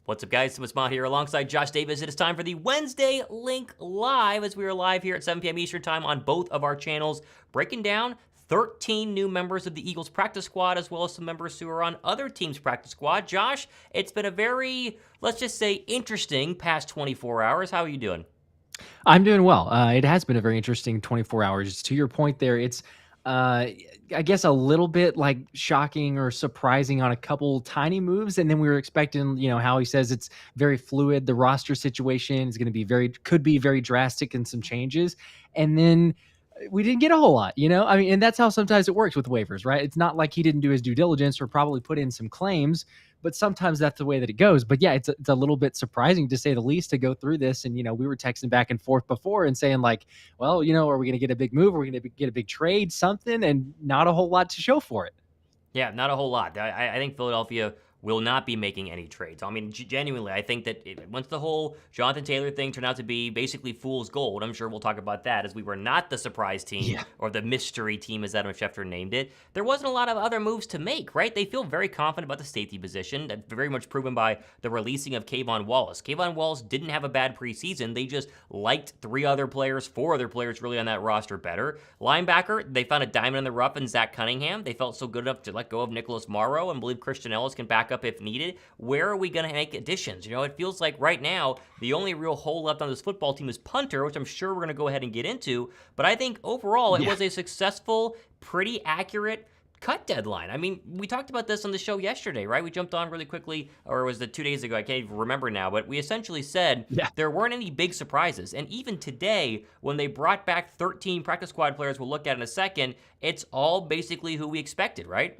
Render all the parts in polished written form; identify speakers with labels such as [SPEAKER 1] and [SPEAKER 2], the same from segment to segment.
[SPEAKER 1] What's up, guys? Thomas Mott here alongside Josh Davis. It is time for the Wednesday Linc Live as we are live here at 7 p.m. Eastern Time on both of our channels, breaking down 13 new members of the Eagles practice squad, as well as some members who are on other teams' practice squad. Josh, it's been a very, let's just say, interesting past 24 hours. How are you doing?
[SPEAKER 2] I'm doing well. It has been a very interesting 24 hours. To your point there, it's, I guess, a little bit like shocking or surprising on a couple tiny moves. And then we were expecting, how he says it's very fluid. The roster situation is going to be could be very drastic in some changes. And then we didn't get a whole lot, I mean, and that's how sometimes it works with waivers, right? It's not like he didn't do his due diligence or probably put in some claims, but sometimes that's the way that it goes. But yeah, it's a little bit surprising, to say the least, to go through this. And, we were texting back and forth before and saying like, well, are we going to get a big move? Are we going to get a big trade, something? And not a whole lot to show for it.
[SPEAKER 1] Yeah, not a whole lot. I think Philadelphia will not be making any trades. I mean, genuinely, I think that once the whole Jonathan Taylor thing turned out to be basically fool's gold, I'm sure we'll talk about that, as we were not the surprise team or the mystery team, as Adam Schefter named it. There wasn't a lot of other moves to make, right? They feel very confident about the safety position. That's very much proven by the releasing of K'Von Wallace. K'Von Wallace didn't have a bad preseason. They just liked four other players really on that roster better. Linebacker, they found a diamond in the rough in Zach Cunningham. They felt so good enough to let go of Nicholas Morrow and believe Christian Ellis can back up if needed. Where are we going to make additions? It feels like right now the only real hole left on this football team is Punter, which I'm sure we're going to go ahead and get into. But I think overall it was a successful, pretty accurate cut deadline. I mean, we talked about this on the show yesterday, right? We jumped on really quickly, or was it 2 days ago? I can't even remember now, but we essentially said there weren't any big surprises. And even today, when they brought back 13 practice squad players we'll look at in a second, it's all basically who we expected, right?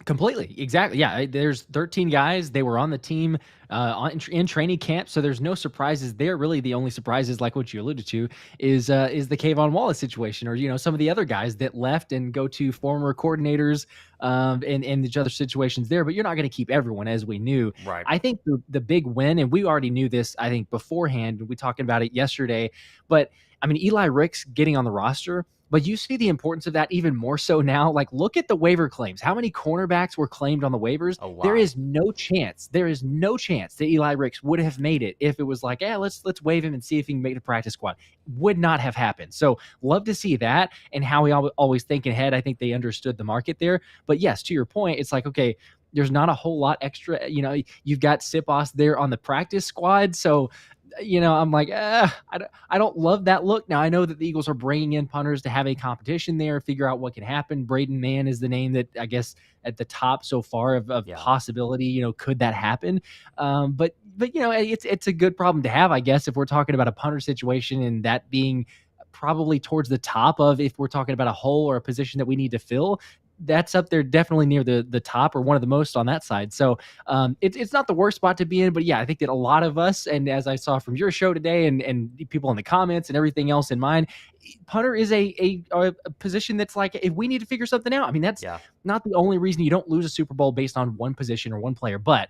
[SPEAKER 2] Completely. Exactly. Yeah. There's 13 guys. They were on the team in training camp. So there's no surprises there. Really, the only surprises, like what you alluded to, is the K'Von Wallace situation, or, some of the other guys that left and go to former coordinators and the other situations there. But you're not going to keep everyone, as we knew.
[SPEAKER 1] Right.
[SPEAKER 2] I think the big win, and we already knew this, I think, beforehand. We talked about it yesterday. But I mean, Eli Ricks getting on the roster. But you see the importance of that even more so now. Like, look at the waiver claims. How many cornerbacks were claimed on the waivers?
[SPEAKER 1] Oh, wow.
[SPEAKER 2] There is no chance that Eli Ricks would have made it if it was like, let's waive him and see if he can make the practice squad. Would not have happened. So love to see that, and how we always think ahead. I think they understood the market there. But yes, to your point, it's like, okay, there's not a whole lot extra. You've got Sipos there on the practice squad. So I'm like, I don't love that look. Now, I know that the Eagles are bringing in punters to have a competition there, figure out what can happen. Braden Mann is the name that, I guess, at the top so far of possibility, could that happen? But it's a good problem to have, I guess, if we're talking about a punter situation, and that being probably towards the top of, if we're talking about a hole or a position that we need to fill. That's up there, definitely near the top, or one of the most on that side. So it's not the worst spot to be in, but yeah, I think that a lot of us, and as I saw from your show today, and people in the comments and everything else in mine, punter is a position that's like, if we need to figure something out. I mean, that's not the only reason you don't lose a Super Bowl based on one position or one player, but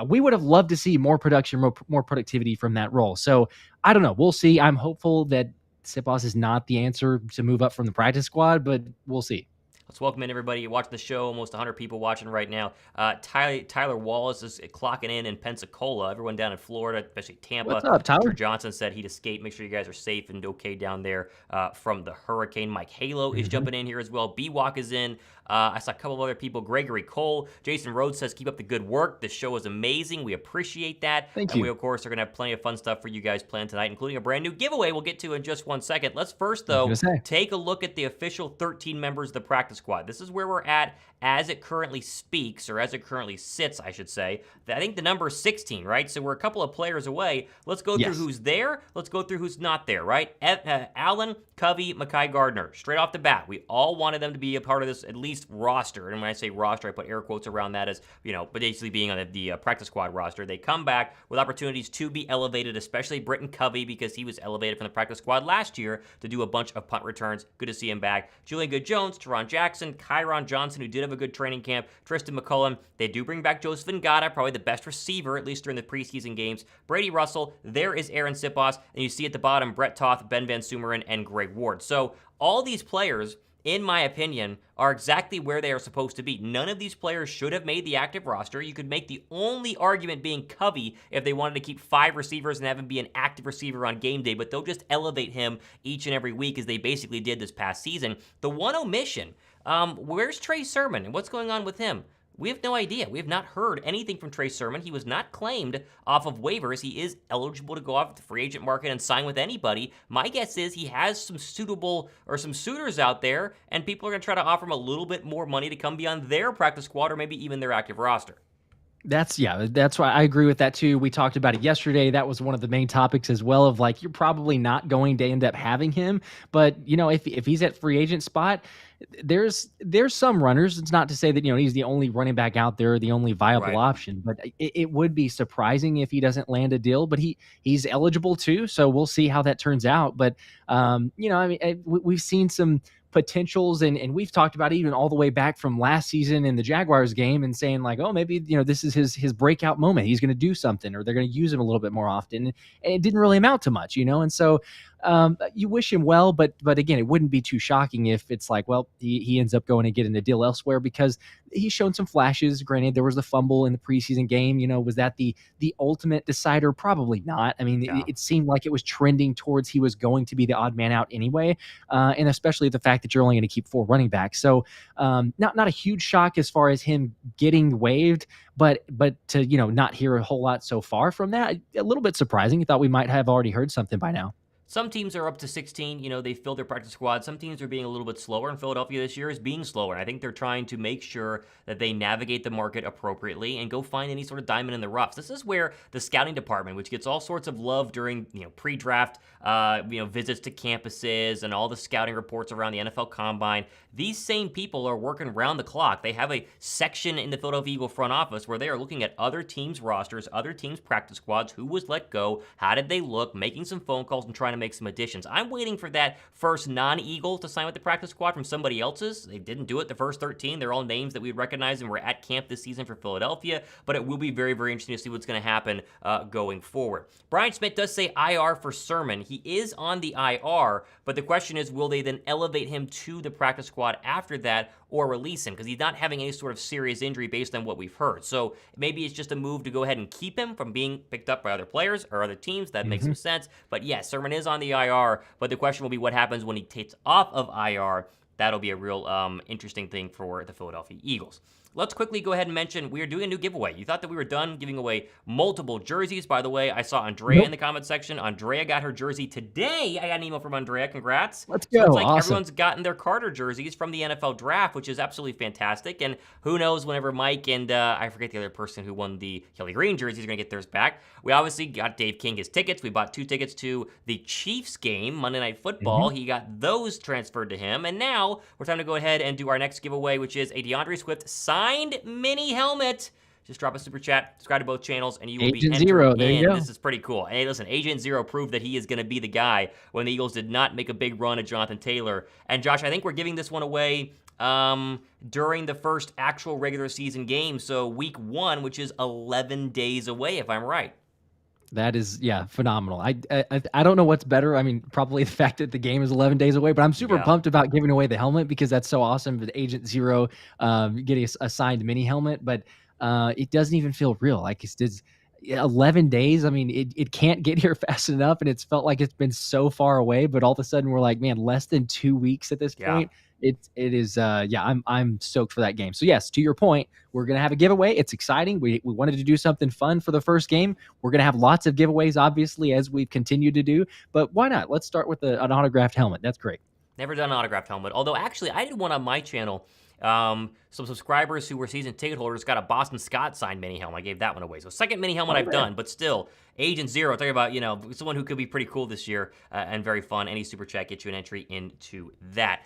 [SPEAKER 2] we would have loved to see more production, more productivity from that role. So I don't know. We'll see. I'm hopeful that Sipos is not the answer to move up from the practice squad, but we'll see.
[SPEAKER 1] Let's welcome in everybody watching the show. Almost 100 people watching right now. Tyler Wallace is clocking in Pensacola. Everyone down in Florida, especially Tampa.
[SPEAKER 2] What's up, Tyler?
[SPEAKER 1] Johnson said he'd escape. Make sure you guys are safe and okay down there from the hurricane. Mike Halo is jumping in here as well. B-Walk is in. I saw a couple of other people. Gregory Cole. Jason Rhodes says, keep up the good work. This show is amazing. We appreciate that.
[SPEAKER 2] Thank you.
[SPEAKER 1] We, of course, are going to have plenty of fun stuff for you guys planned tonight, including a brand new giveaway we'll get to in just 1 second. Let's first, though, take a look at the official 13 members of the practice squad. This is where we're at as it currently speaks, or as it currently sits, I should say. I think the number is 16, right? So we're a couple of players away. Let's go through who's there. Let's go through who's not there, right? Allen, Covey, Mekhi Gardner. Straight off the bat, we all wanted them to be a part of this, at least roster. And when I say roster, I put air quotes around that as, but basically being on the practice squad roster. They come back with opportunities to be elevated, especially Britton Covey, because he was elevated from the practice squad last year to do a bunch of punt returns. Good to see him back. Julian Good-Jones, Teron Jackson, Kyron Johnson, who did have a good training camp, Tristan McCullum. They do bring back Joseph Ngata, probably the best receiver, at least during the preseason games. Brady Russell, there is Aaron Sipos, and you see at the bottom, Brett Toth, Ben Van Sumeren, and Greg Ward. So all these players in my opinion, are exactly where they are supposed to be. None of these players should have made the active roster. You could make the only argument being Covey if they wanted to keep 5 receivers and have him be an active receiver on game day, but they'll just elevate him each and every week as they basically did this past season. The one omission, where's Trey Sermon and what's going on with him? We have no idea. We have not heard anything from Trey Sermon. He was not claimed off of waivers. He is eligible to go off the free agent market and sign with anybody. My guess is he has some suitors out there, and people are going to try to offer him a little bit more money to come be on their practice squad or maybe even their active roster.
[SPEAKER 2] That's why I agree with that too. We talked about it yesterday. That was one of the main topics as well, of like, you're probably not going to end up having him, but if he's at free agent spot, there's some runners. It's not to say that he's the only running back out there, the only viable option, but it would be surprising if he doesn't land a deal. But he's eligible too, so we'll see how that turns out. But we've seen some potentials, and we've talked about it even all the way back from last season in the Jaguars game, and saying like, oh, maybe this is his breakout moment. He's going to do something, or they're going to use him a little bit more often. And it didn't really amount to much, and so you wish him well, but again, it wouldn't be too shocking if it's like, well, he ends up going and getting a deal elsewhere, because he's shown some flashes. Granted, there was the fumble in the preseason game. Was that the ultimate decider? Probably not. I mean, it seemed like it was trending towards he was going to be the odd man out anyway, and especially the fact that you're only going to keep 4 running backs. So not a huge shock as far as him getting waived, but to not hear a whole lot so far from that, a little bit surprising. You thought we might have already heard something by now.
[SPEAKER 1] Some teams are up to 16. They filled their practice squad. Some teams are being a little bit slower, and Philadelphia this year is being slower. I think they're trying to make sure that they navigate the market appropriately and go find any sort of diamond in the roughs. This is where the scouting department, which gets all sorts of love during pre-draft visits to campuses and all the scouting reports around the NFL Combine, these same people are working round the clock. They have a section in the Philadelphia Eagle front office where they are looking at other teams' rosters, other teams' practice squads, who was let go, how did they look, making some phone calls and trying to make some additions. I'm waiting for that first non-Eagle to sign with the practice squad from somebody else's. They didn't do it the first 13. They're all names that we recognize and were at camp this season for Philadelphia, but it will be very, very interesting to see what's going to happen going forward. Brian Smith does say IR for Sermon. He is on the IR, but the question is, will they then elevate him to the practice squad after that, or release him, because he's not having any sort of serious injury based on what we've heard. So maybe it's just a move to go ahead and keep him from being picked up by other players or other teams. That makes some sense. But yes, Sermon is on the IR, but the question will be what happens when he takes off of IR. That'll be a real interesting thing for the Philadelphia Eagles. Let's quickly go ahead and mention we are doing a new giveaway. You thought that we were done giving away multiple jerseys. By the way, I saw Andrea in the comment section. Andrea got her jersey today. I got an email from Andrea. Congrats.
[SPEAKER 2] Let's go.
[SPEAKER 1] So it's like
[SPEAKER 2] awesome.
[SPEAKER 1] Everyone's gotten their Carter jerseys from the NFL draft, which is absolutely fantastic. And who knows, whenever Mike and I forget the other person who won the Kelly Green jerseys are going to get theirs back. We obviously got Dave King his tickets. We bought 2 tickets to the Chiefs game, Monday Night Football. He got those transferred to him. And now we're time to go ahead and do our next giveaway, which is a DeAndre Swift signed mini helmet. Just drop a super chat, subscribe to both channels, and you will
[SPEAKER 2] Agent
[SPEAKER 1] be
[SPEAKER 2] Zero.
[SPEAKER 1] entered
[SPEAKER 2] There
[SPEAKER 1] in.
[SPEAKER 2] you go.
[SPEAKER 1] This is pretty cool. And hey, listen, Agent Zero proved that he is going to be the guy when the Eagles did not make a big run at Jonathan Taylor. And Josh, I think we're giving this one away during the first actual regular season game, so week 1, which is 11 days away, if I'm right.
[SPEAKER 2] That is, phenomenal. I don't know what's better. I mean, probably the fact that the game is 11 days away, but I'm super pumped about giving away the helmet because that's so awesome with Agent Zero getting a signed mini helmet, but it doesn't even feel real. Like it's 11 days. I mean, it can't get here fast enough, and it's felt like it's been so far away, but all of a sudden we're like, man, less than 2 weeks at this point. It is I'm stoked for that game. So yes, to your point, we're gonna have a giveaway. It's exciting. We wanted to do something fun for the first game. We're gonna have lots of giveaways, obviously, as we've continued to do. But why not? Let's start with an autographed helmet. That's great.
[SPEAKER 1] Never done an autographed helmet. Although actually, I did one on my channel. Some subscribers who were season ticket holders got a Boston Scott signed mini helmet. I gave that one away. So second mini helmet I've done, but still, Agent Zero, talking about, someone who could be pretty cool this year and very fun. Any super chat gets you an entry into that.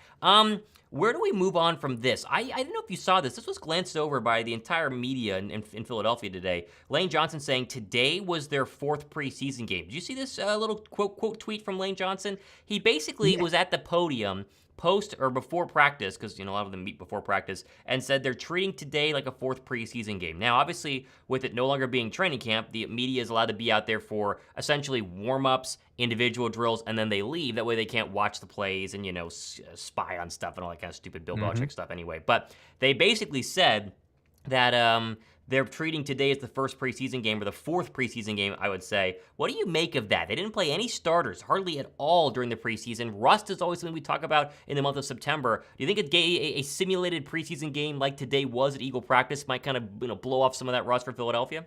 [SPEAKER 1] Where do we move on from this? I don't know if you saw this. This was glanced over by the entire media in Philadelphia today. Lane Johnson saying today was their 4th preseason game. Did you see this little quote tweet from Lane Johnson? He basically was at the podium post or before practice, because a lot of them meet before practice, and said they're treating today like a fourth preseason game. Now, obviously, with it no longer being training camp, the media is allowed to be out there for essentially warm-ups, individual drills, and then they leave. That way they can't watch the plays and, spy on stuff and all that kind of stupid Bill Belichick stuff anyway. But they basically said that they're treating today as the first preseason game, or the fourth preseason game, I would say. What do you make of that? They didn't play any starters, hardly at all during the preseason. Rust is always something we talk about in the month of September. Do you think a simulated preseason game like today was at Eagle practice might kind of blow off some of that rust for Philadelphia?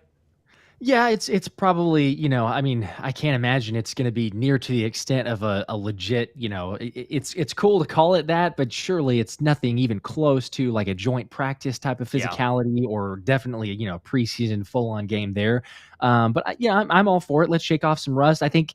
[SPEAKER 2] Yeah, it's probably, I mean, I can't imagine it's going to be near to the extent of a legit, it's cool to call it that, but surely it's nothing even close to like a joint practice type of physicality, or definitely, a preseason full on game there. I'm all for it. Let's shake off some rust. I think,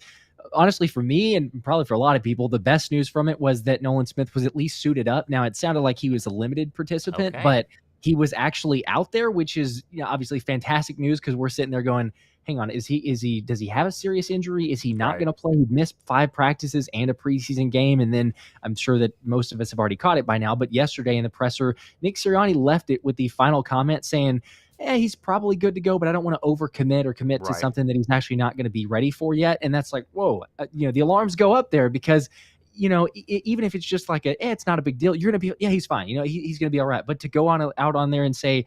[SPEAKER 2] honestly, for me and probably for a lot of people, the best news from it was that Nolan Smith was at least suited up. Now, it sounded like he was a limited participant, but he was actually out there, which is obviously fantastic news, because we're sitting there going, hang on, does he have a serious injury? Is he not going to play? He missed 5 practices and a preseason game. And then I'm sure that most of us have already caught it by now, but yesterday in the presser, Nick Sirianni left it with the final comment saying, he's probably good to go, but I don't want to overcommit or commit to something that he's actually not going to be ready for yet. And that's like, whoa, the alarms go up there, because even if it's just like it's not a big deal, you're going to be, he's fine. He's going to be all right. But to go out on there and say,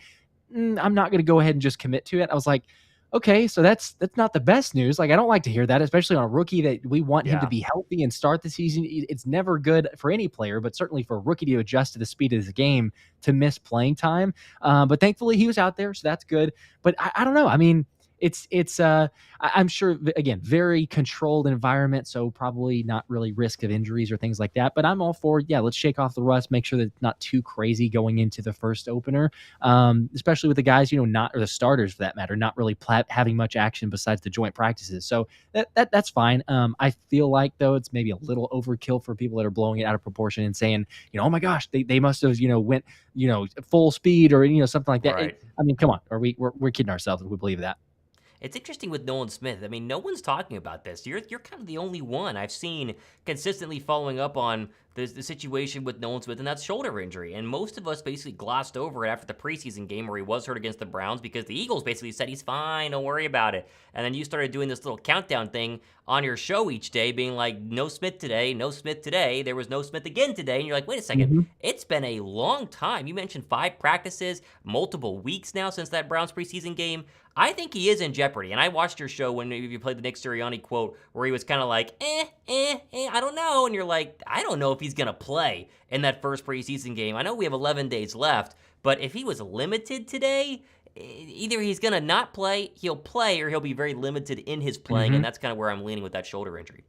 [SPEAKER 2] I'm not going to go ahead and just commit to it. I was like, okay, so that's not the best news. Like, I don't like to hear that, especially on a rookie that we want him to be healthy and start the season. It's never good for any player, but certainly for a rookie to adjust to the speed of the game to miss playing time. But thankfully he was out there, so that's good. But I don't know. I mean, I'm sure, again, very controlled environment, so probably not really risk of injuries or things like that. But I'm all for, let's shake off the rust, make sure that it's not too crazy going into the first opener, especially with the guys, or the starters for that matter, not really having much action besides the joint practices. So that's fine. I feel like, though, it's maybe a little overkill for people that are blowing it out of proportion and saying, oh my gosh, they must have, went, full speed or, something like that.
[SPEAKER 1] Right.
[SPEAKER 2] I mean, come on, we're kidding ourselves if we believe that.
[SPEAKER 1] It's interesting with Nolan Smith. I mean, no one's talking about this. You're kind of the only one I've seen consistently following up on the situation with Nolan Smith and that shoulder injury. And most of us basically glossed over it after the preseason game where he was hurt against the Browns, because the Eagles basically said he's fine, don't worry about it. And then you started doing this little countdown thing on your show each day, being like, no Smith today, no Smith today. There was no Smith again today. And you're like, wait a second, It's been a long time. You mentioned 5 practices, multiple weeks now since that Browns preseason game. I think he is in jeopardy. And I watched your show when you played the Nick Sirianni quote where he was kind of like, I don't know. And you're like, I don't know if he's going to play in that first preseason game. I know we have 11 days left, but if he was limited today, either he's going to not play, he'll play, or he'll be very limited in his playing. And that's kind of where I'm leaning with that shoulder injury.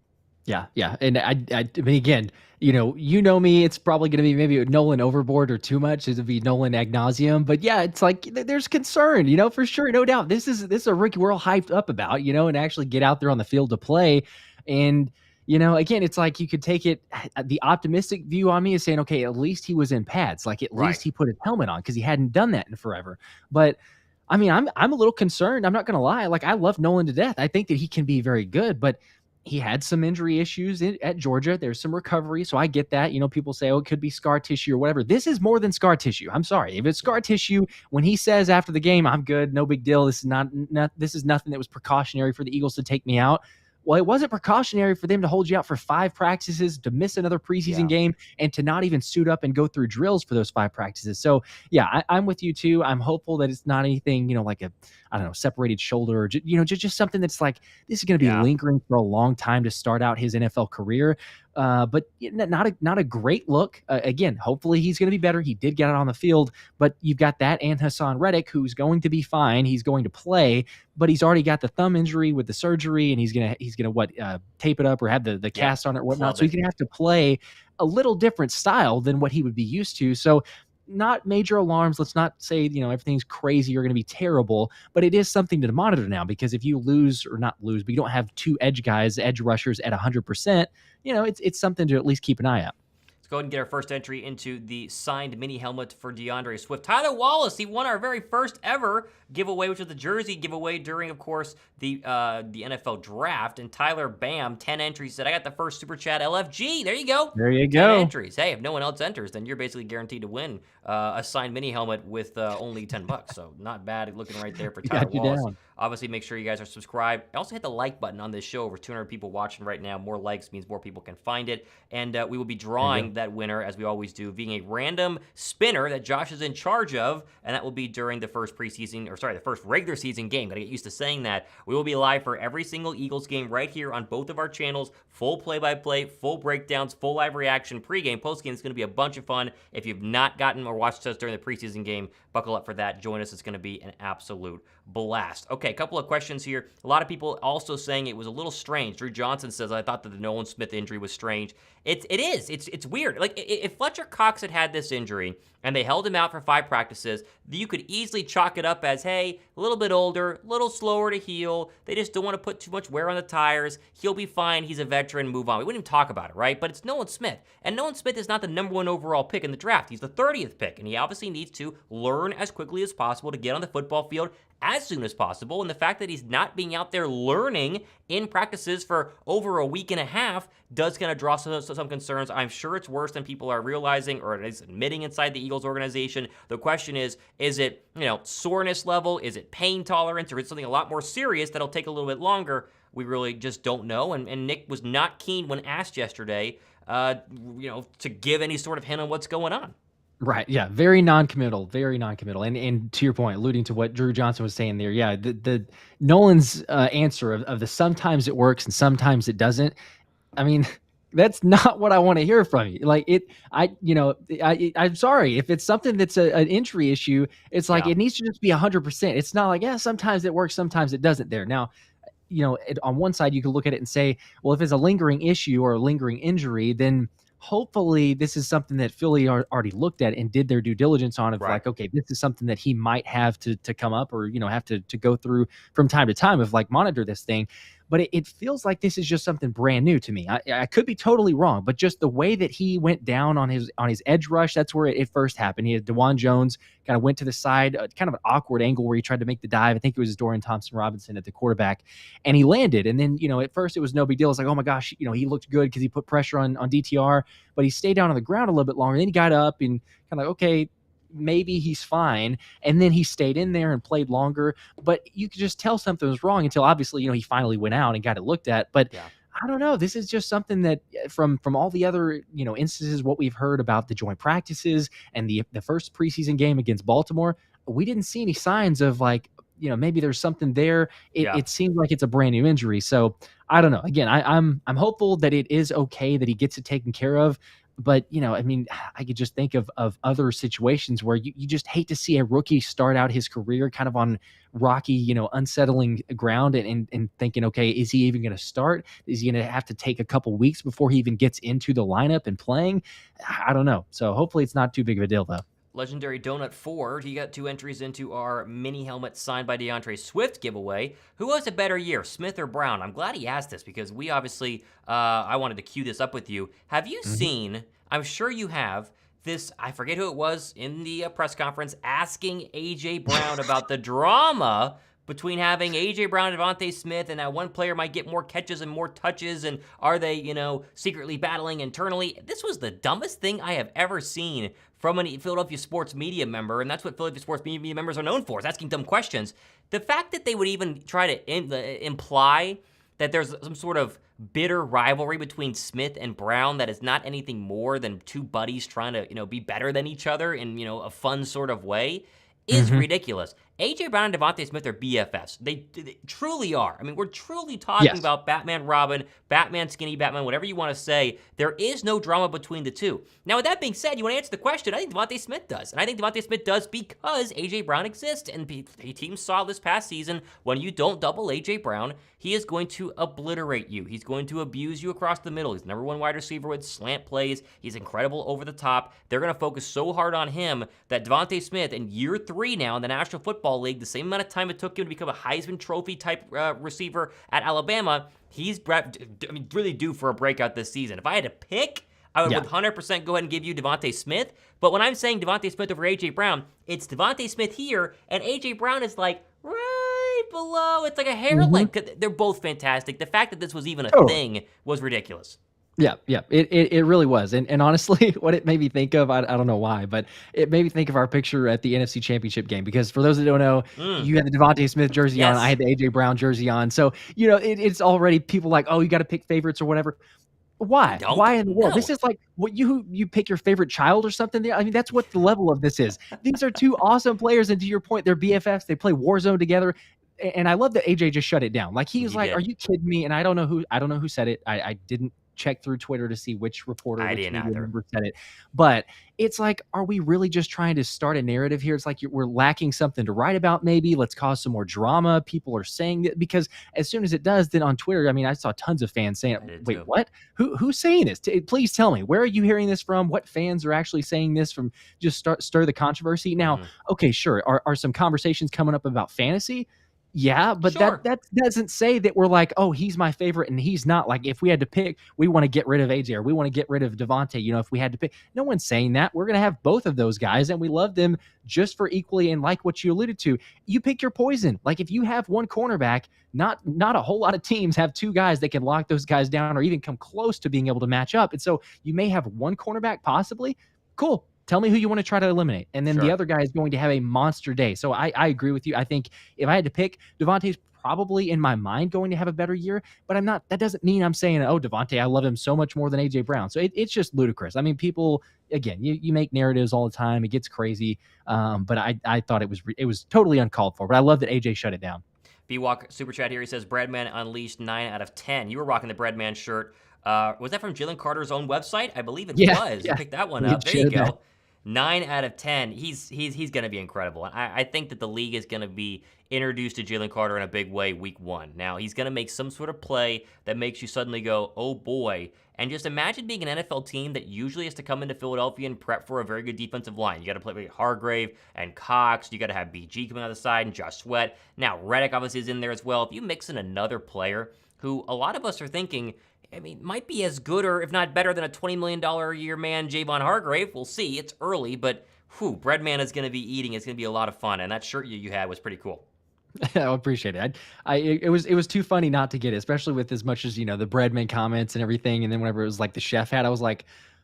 [SPEAKER 2] Yeah. And I mean, again, me, it's probably going to be maybe Nolan overboard or too much. It'll be Nolan ad nauseum. But yeah, it's like there's concern, for sure, no doubt. This is a rookie we're all hyped up about, and actually get out there on the field to play. And again, it's like you could take it. The optimistic view on me is saying, okay, at least he was in pads. Like, at least he put his helmet on, because he hadn't done that in forever. But I mean, I'm a little concerned. I'm not going to lie. Like, I love Nolan to death. I think that he can be very good, but he had some injury issues at Georgia. There's some recovery, so I get that. People say, it could be scar tissue or whatever. This is more than scar tissue. I'm sorry. If it's scar tissue, when he says after the game, I'm good, no big deal, this is nothing that was precautionary for the Eagles to take me out. Well, it wasn't precautionary for them to hold you out for 5 practices, to miss another preseason game, and to not even suit up and go through drills for those 5 practices. So, yeah, I'm with you too. I'm hopeful that it's not anything, like a, I don't know, separated shoulder, or just something that's like, this is going to be lingering for a long time to start out his NFL career. But not a great look. Again, hopefully he's going to be better. He did get out on the field, but you've got that and Hassan Reddick, who's going to be fine. He's going to play, but he's already got the thumb injury with the surgery, and he's gonna tape it up or have the cast on it or whatnot. So he's gonna have to play a little different style than what he would be used to. So, not major alarms. Let's not say, everything's crazy, you're going to be terrible, but it is something to monitor now, because if you not lose, but you don't have 2 edge rushers at 100%, it's something to at least keep an eye out.
[SPEAKER 1] Let's go ahead and get our first entry into the signed mini helmet for DeAndre Swift. Tyler Wallace, he won our very first ever giveaway, which was the jersey giveaway during, of course, the NFL draft. And Tyler, bam, 10 entries, said, I got the first Super Chat LFG. There you go.
[SPEAKER 2] There you
[SPEAKER 1] 10
[SPEAKER 2] go.
[SPEAKER 1] entries. Hey, if no one else enters, then you're basically guaranteed to win a signed mini helmet with only $10. So not bad looking right there for Tyler Wallace.
[SPEAKER 2] Down.
[SPEAKER 1] Obviously, make sure you guys are subscribed. Also hit the like button on this show. Over 200 people watching right now. More likes means more people can find it. And we will be drawing that winner, as we always do, being a random spinner that Josh is in charge of, and that will be during the first the first regular season game. Gotta get used to saying that. We will be live for every single Eagles game right here on both of our channels. Full play-by-play, full breakdowns, full live reaction, pregame, postgame. It's going to be a bunch of fun. If you've not gotten or watched us during the preseason game, buckle up for that. Join us. It's going to be an absolute blast. Okay, a couple of questions here. A lot of people also saying it was a little strange. Drew Johnson says, I thought that the Nolan Smith injury was strange. It is. It's weird. Like, if Fletcher Cox had this injury and they held him out for 5 practices, you could easily chalk it up as, hey, a little bit older, a little slower to heal. They just don't want to put too much wear on the tires. He'll be fine. He's a veteran. Move on. We wouldn't even talk about it, right? But it's Nolan Smith. And Nolan Smith is not the number 1 overall pick in the draft. He's the 30th pick. And he obviously needs to learn as quickly as possible to get on the football field as soon as possible. And the fact that he's not being out there learning in practices for over a week and a half does kind of draw some concerns. I'm sure it's worse than people are realizing or is admitting inside the Eagles organization. The question is it, soreness level? Is it pain tolerance? Or is it something a lot more serious that'll take a little bit longer? We really just don't know. And Nick was not keen when asked yesterday, to give any sort of hint on what's going on.
[SPEAKER 2] Right. Yeah. Very non-committal. And to your point, alluding to what Drew Johnson was saying there. Yeah. The Nolan's answer of the sometimes it works and sometimes it doesn't. I mean, that's not what I want to hear from you. Like I'm sorry if it's something that's an injury issue. It's like it needs to just be 100%. It's not like sometimes it works, sometimes it doesn't. There now. On one side you could look at it and say, well, if it's a lingering issue or a lingering injury, then hopefully this is something that Philly already looked at and did their due diligence on. Of like, okay, this is something that he might have to come up or, have to go through from time to time of like monitor this thing. But it feels like this is just something brand new to me. I could be totally wrong, but just the way that he went down on his edge rush, that's where it first happened. He had DeJuan Jones kind of went to the side, kind of an awkward angle where he tried to make the dive. I think it was Dorian Thompson-Robinson at the quarterback, and he landed. And then, at first it was no big deal. It's like, oh my gosh, he looked good because he put pressure on DTR, but he stayed down on the ground a little bit longer. Then he got up and kind of like, okay, maybe he's fine. And then he stayed in there and played longer, but you could just tell something was wrong until obviously, he finally went out and got it looked at. But I don't know. This is just something that from all the other, instances, what we've heard about the joint practices and the first preseason game against Baltimore, we didn't see any signs of like, maybe there's something there. It seems like it's a brand new injury. So I don't know. Again, I'm hopeful that it is okay, that he gets it taken care of. But, I could just think of other situations where you just hate to see a rookie start out his career kind of on rocky, unsettling ground and thinking, okay, is he even going to start? Is he going to have to take a couple weeks before he even gets into the lineup and playing? I don't know. So hopefully it's not too big of a deal, though.
[SPEAKER 1] Legendary Donut 4, he got 2 entries into our mini helmet signed by DeAndre Swift giveaway. Who has a better year, Smith or Brown? I'm glad he asked this because we obviously, I wanted to cue this up with you. Have you seen, I'm sure you have, this, I forget who it was in the press conference, asking A.J. Brown about the drama between having A.J. Brown and Devontae Smith, and that one player might get more catches and more touches, and are they, secretly battling internally? This was the dumbest thing I have ever seen from a Philadelphia sports media member, and that's what Philadelphia sports media members are known for, is asking dumb questions. The fact that they would even try to imply that there's some sort of bitter rivalry between Smith and Brown that is not anything more than 2 buddies trying to, be better than each other in, a fun sort of way is ridiculous. A.J. Brown and Devontae Smith are BFFs. They truly are. I mean, we're truly talking about Batman Robin, Batman Skinny Batman, whatever you want to say. There is no drama between the two. Now, with that being said, you want to answer the question, I think Devontae Smith does. And I think Devontae Smith does because A.J. Brown exists. And teams saw this past season, when you don't double A.J. Brown, he is going to obliterate you. He's going to abuse you across the middle. He's the #1 wide receiver with slant plays. He's incredible over the top. They're going to focus so hard on him that Devontae Smith, in year 3 now in the National Football League, the same amount of time it took him to become a Heisman Trophy type receiver at Alabama, he's really due for a breakout this season. If I had to pick, I would
[SPEAKER 2] Yeah.
[SPEAKER 1] 100% go ahead and give you Devontae Smith. But when I'm saying Devontae Smith over A.J. Brown, it's Devontae Smith here, and A.J. Brown is like right below. It's like a hair length. 'Cause they're both fantastic. The fact that this was even a thing was ridiculous.
[SPEAKER 2] Yeah, yeah, it really was, and honestly, what it made me think of, I don't know why, but it made me think of our picture at the NFC Championship game, because for those that don't know, you had the Devontae Smith jersey on, I had the A.J. Brown jersey on, so, it's already people like, oh, you gotta pick favorites or whatever. Why? Why in the world? This is like what you pick your favorite child or something. I mean, that's what the level of this is. These are two awesome players, and to your point, they're BFFs, they play Warzone together. And I love that AJ just shut it down. Like, he was like, "Are you kidding me?" And I don't know who said it. I didn't check through Twitter to see which reporter, which media member said it. But it's like, are we really just trying to start a narrative here? It's like we're lacking something to write about. Maybe let's cause some more drama. People are saying that, because as soon as it does, then on Twitter, I mean, I saw tons of fans saying, "Wait, what? Who's saying this? Please tell me. Where are you hearing this from? What fans are actually saying this from?" Just stir the controversy. Now, okay, sure. Are some conversations coming up about fantasy? Yeah, but that doesn't say that we're like, oh, he's my favorite and he's not. Like, if we had to pick, we want to get rid of AJ or we want to get rid of Devontae. If we had to pick, no one's saying that. We're going to have both of those guys, and we love them just for equally. And like what you alluded to, you pick your poison. Like, if you have one cornerback, not a whole lot of teams have two guys that can lock those guys down or even come close to being able to match up. And so you may have one cornerback possibly. Cool. Tell me who you want to try to eliminate. And then the other guy is going to have a monster day. So I agree with you. I think if I had to pick, Devontae's probably in my mind going to have a better year, but I'm not. That doesn't mean I'm saying, oh, Devontae, I love him so much more than A.J. Brown. So it's just ludicrous. I mean, people, again, you make narratives all the time. It gets crazy. But I thought it was totally uncalled for. But I love that A.J. shut it down.
[SPEAKER 1] B-Walk Super Chat here. He says, Breadman Unleashed 9 out of 10. You were rocking the Breadman shirt. Was that from Jalen Carter's own website? I believe it was. Yeah. You picked that one up. There you go. 9 out of 10. He's going to be incredible. I think that the league is going to be introduced to Jalen Carter in a big way week 1. Now, he's going to make some sort of play that makes you suddenly go, oh boy. And just imagine being an NFL team that usually has to come into Philadelphia and prep for a very good defensive line. You got to play with Hargrave and Cox. You got to have BG coming out of the side and Josh Sweat. Now, Reddick obviously is in there as well. If you mix in another player who a lot of us are thinking, I mean, might be as good or if not better than a $20 million a year man, Javon Hargrave. We'll see. It's early, but Breadman is going to be eating. It's going to be a lot of fun, and that shirt you had was pretty cool.
[SPEAKER 2] I appreciate it. It was too funny not to get it, especially with as much as, the Breadman comments and everything, and then whenever it was like the chef hat, I was like,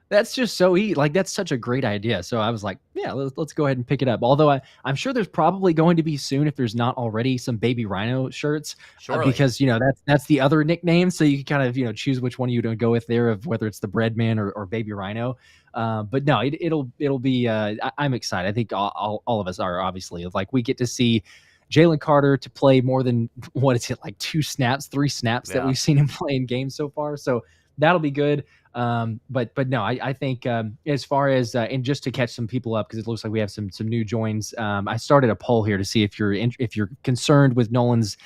[SPEAKER 2] that's just so that's such a great idea. So I was like, yeah, let's go ahead and pick it up. Although I'm sure there's probably going to be soon, if there's not already, some Baby Rhino shirts, because that's the other nickname. So you can kind of choose which one you to go with there, of whether it's the Breadman or Baby Rhino. But no, it'll be. I'm excited. I think all of us are, obviously. Like, we get to see Jalen Carter to play more than, what is it, like 3 snaps that we've seen him play in games so far. So that'll be good. But no, I think as far as and just to catch some people up, because it looks like we have some new joins. I started a poll here to see if you're concerned with Nolan's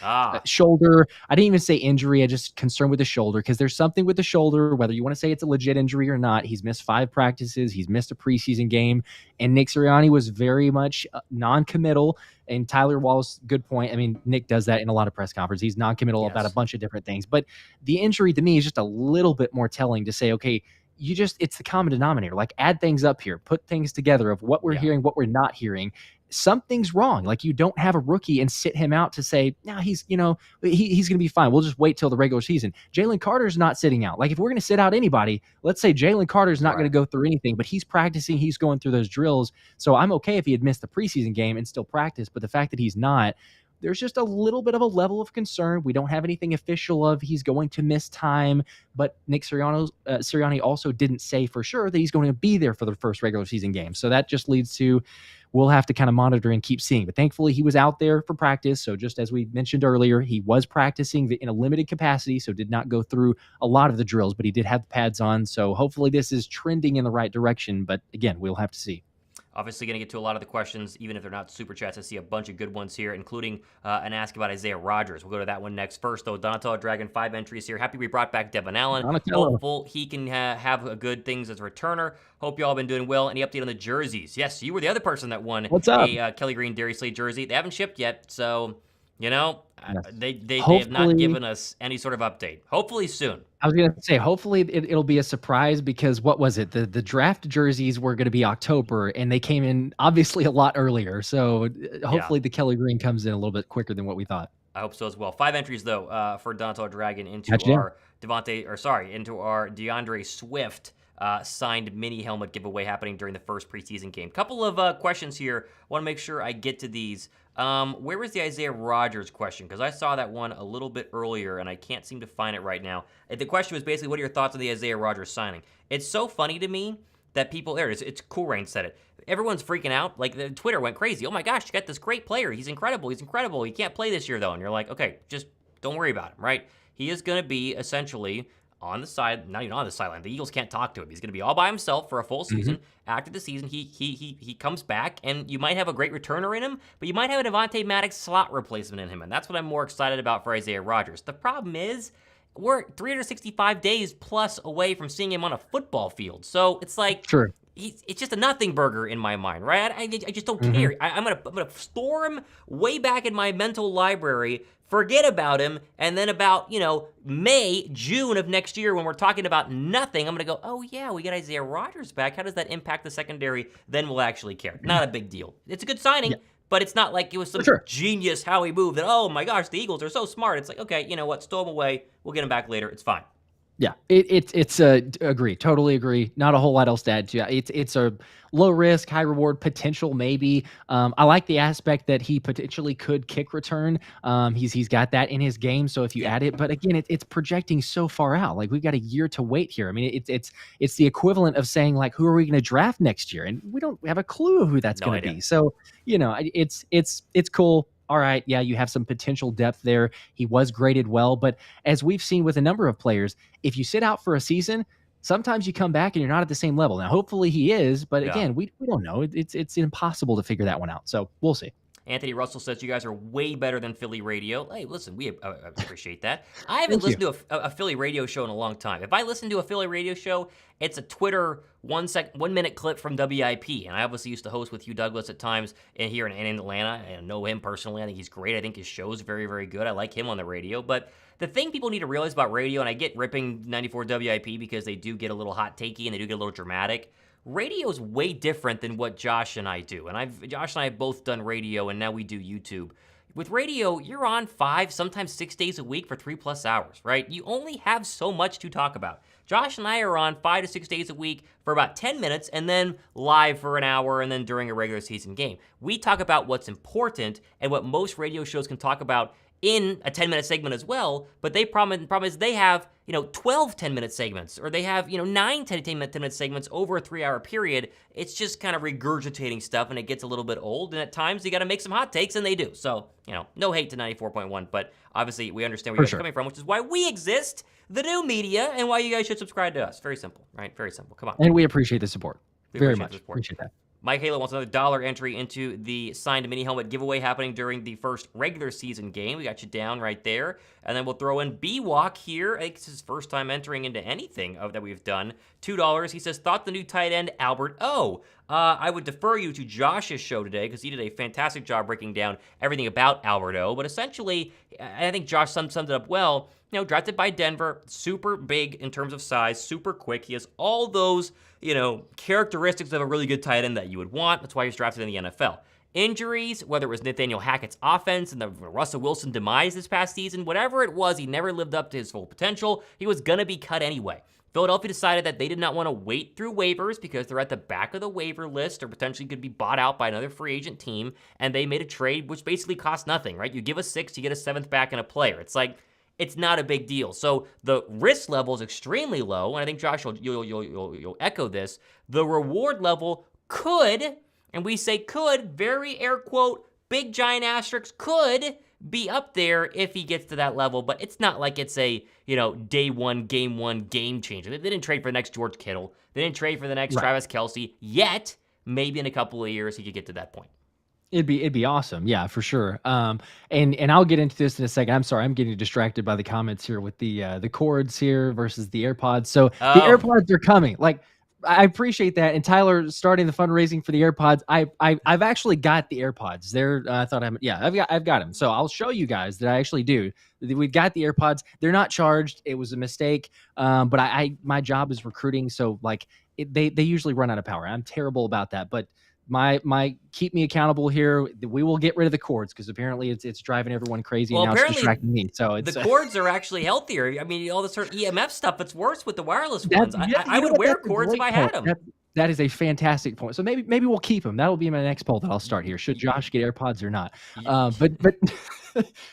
[SPEAKER 2] shoulder. I didn't even say injury. I just concerned with the shoulder, because there's something with the shoulder, whether you want to say it's a legit injury or not. He's missed 5 practices. He's missed a preseason game, and Nick Sirianni was very much non-committal. And Tyler Wallace, good point. I mean, Nick does that in a lot of press conferences. He's non-committal about a bunch of different things. But the injury, to me, is just a little bit more telling to say, okay, it's the common denominator. Like, add things up here, put things together of what we're hearing, what we're not hearing. Something's wrong. Like, you don't have a rookie and sit him out to say, no, he's going to be fine. We'll just wait till the regular season. Jalen Carter's not sitting out. Like, if we're going to sit out anybody, let's say Jalen Carter's not going to go through anything, but he's practicing, he's going through those drills. So I'm okay if he had missed the preseason game and still practice, but the fact that he's not, there's just a little bit of a level of concern. We don't have anything official of he's going to miss time, but Nick Sirianni also didn't say for sure that he's going to be there for the first regular season game. So that just leads to, we'll have to kind of monitor and keep seeing. But thankfully, he was out there for practice. So just as we mentioned earlier, he was practicing in a limited capacity, so did not go through a lot of the drills, but he did have the pads on. So hopefully this is trending in the right direction. But again, we'll have to see.
[SPEAKER 1] Obviously, going to get to a lot of the questions, even if they're not super chats. I see a bunch of good ones here, including an ask about Isaiah Rodgers. We'll go to that one next. First, though, Donatello Dragon, 5 entries here. Happy we brought back Devon Allen. Hopeful he can have good things as a returner. Hope you all been doing well. Any update on the jerseys? Yes, you were the other person that won a Kelly Green Dairy Slate jersey. They haven't shipped yet, so You know,
[SPEAKER 2] Yes.
[SPEAKER 1] they have not
[SPEAKER 2] Hopefully,
[SPEAKER 1] given us any sort of update. Hopefully soon.
[SPEAKER 2] I was gonna say, hopefully it'll be a surprise because what was it? The draft jerseys were gonna be October, and they came in obviously a lot earlier. So
[SPEAKER 1] Yeah.
[SPEAKER 2] hopefully the Kelly Green comes in a little bit quicker than what we thought.
[SPEAKER 1] I hope so as well. 5 entries though for Dontel Dragon into
[SPEAKER 2] Gotcha.
[SPEAKER 1] our into our DeAndre Swift signed mini helmet giveaway happening during the first preseason game. Couple of questions here. Want to make sure I get to these. Where was the Isaiah Rodgers question? Because I saw that one a little bit earlier and I can't seem to find it right now. The question was basically, what are your thoughts on the Isaiah Rodgers signing? It's so funny to me that people there. It's Cool Rain said it. Everyone's freaking out. Like, the Twitter went crazy. Oh my gosh, you got this great player. He's incredible. He's incredible. He can't play this year, though. And you're like, okay, just don't worry about him, right? He is going to be essentially on the side, not even on the sideline. The Eagles can't talk to him. He's going to be all by himself for a full season. After the season, he comes back, and you might have a great returner in him, but you might have a Devontae Maddox slot replacement in him, and that's what I'm more excited about for Isaiah Rodgers. The problem is, we're 365 days plus away from seeing him on a football field. So it's like,
[SPEAKER 2] Sure.
[SPEAKER 1] it's just a nothing burger in my mind, right? I just don't care. I'm gonna store him way back in my mental library, forget about him, and then about, May, June of next year when we're talking about nothing, I'm gonna go, oh yeah, we got Isaiah Rodgers back. How does that impact the secondary? Then we'll actually care. Not a big deal. It's a good signing.
[SPEAKER 2] Yeah.
[SPEAKER 1] But it's not like it was some genius how he moved that, oh my gosh, the Eagles are so smart. It's like, okay, you know what, stow him away. We'll get him back later. It's fine.
[SPEAKER 2] Yeah, it's agree, totally agree. Not a whole lot else to add to. It's a low risk, high reward potential. Maybe I like the aspect that he potentially could kick return. He's got that in his game. So if you add it, but again, it's projecting so far out. Like we've got a year to wait here. I mean, it's the equivalent of saying like, who are we going to draft next year? And we don't have a clue who that's going to be. So it's cool. All right, yeah, you have some potential depth there. He was graded well, but as we've seen with a number of players, if you sit out for a season, sometimes you come back and you're not at the same level. Now, hopefully he is, but again, we don't know. It's impossible to figure that one out. So we'll see.
[SPEAKER 1] Anthony Russell says you guys are way better than Philly radio. Hey, listen, we appreciate that. I haven't listened to a Philly radio show in a long time. If I listen to a Philly radio show, it's a Twitter 1 minute clip from WIP. And I obviously used to host with Hugh Douglas at times here in Atlanta. And I know him personally. I think he's great. I think his show is very, very good. I like him on the radio. But the thing people need to realize about radio, and I get ripping 94 WIP because they do get a little hot takey and they do get a little dramatic. Radio is way different than what Josh and I do. And Josh and I have both done radio, and now we do YouTube. With radio, you're on 5, sometimes 6 days a week for 3+ hours, right? You only have so much to talk about. Josh and I are on 5 to 6 days a week for about 10 minutes, and then live for an hour, and then during a regular season game. We talk about what's important and what most radio shows can talk about in a 10-minute segment as well, but problem is they have 12 10-minute segments, or they have 9 10-minute segments over a 3-hour period. It's just kind of regurgitating stuff, and it gets a little bit old, and at times you got to make some hot takes, and they do. So no hate to 94.1, but obviously we understand where you guys are coming from, which is why we exist, the new media, and why you guys should subscribe to us. Very simple, right? Very simple. Come on.
[SPEAKER 2] And we appreciate the support very much. Appreciate that.
[SPEAKER 1] Mike Halo wants another $1 entry into the signed mini helmet giveaway happening during the first regular season game. We got you down right there. And then we'll throw in B-Walk here. I think it's his first time entering into anything that we've done. $2. He says, thought the new tight end, Albert O. I would defer you to Josh's show today because he did a fantastic job breaking down everything about Albert O. But essentially, I think Josh summed it up well. Drafted by Denver, super big in terms of size, super quick. He has all those, characteristics of a really good tight end that you would want. That's why he was drafted in the NFL. Injuries, whether it was Nathaniel Hackett's offense and the Russell Wilson demise this past season, whatever it was, he never lived up to his full potential. He was going to be cut anyway. Philadelphia decided that they did not want to wait through waivers because they're at the back of the waiver list or potentially could be bought out by another free agent team, and they made a trade which basically cost nothing, right? You give a 6th, you get a 7th back and a player. It's like, it's not a big deal. So the risk level is extremely low, and I think Josh, you'll echo this. The reward level could, and we say could, very air quote, big giant asterisks, could be up there if he gets to that level, but it's not like it's a, day one game changer. They didn't trade for the next George Kittle. They didn't trade for the next Travis Kelce yet. Maybe in a couple of years he could get to that point.
[SPEAKER 2] It'd be awesome. Yeah, for sure. And I'll get into this in a second. I'm sorry, I'm getting distracted by the comments here with the cords here versus the AirPods. So the AirPods are coming. Like, I appreciate that. And Tyler starting the fundraising for the AirPods. I've actually got the AirPods. I've got them. So I'll show you guys that I actually do. We've got the AirPods. They're not charged. It was a mistake. But my job is recruiting, so like they usually run out of power. I'm terrible about that, but my keep me accountable here. We will get rid of the cords because apparently it's driving everyone crazy,
[SPEAKER 1] Well,
[SPEAKER 2] and now it's
[SPEAKER 1] apparently
[SPEAKER 2] distracting me. So it's
[SPEAKER 1] the cords are actually healthier. I mean, all this sort of EMF stuff, it's worse with the wireless
[SPEAKER 2] that,
[SPEAKER 1] ones.
[SPEAKER 2] yeah,
[SPEAKER 1] I
[SPEAKER 2] you know
[SPEAKER 1] would
[SPEAKER 2] what,
[SPEAKER 1] wear
[SPEAKER 2] that's a
[SPEAKER 1] cords if I
[SPEAKER 2] great
[SPEAKER 1] had
[SPEAKER 2] point.
[SPEAKER 1] them.
[SPEAKER 2] That is a fantastic point. So maybe we'll keep them. That'll be my next poll that I'll start here. Should Josh get AirPods or not? But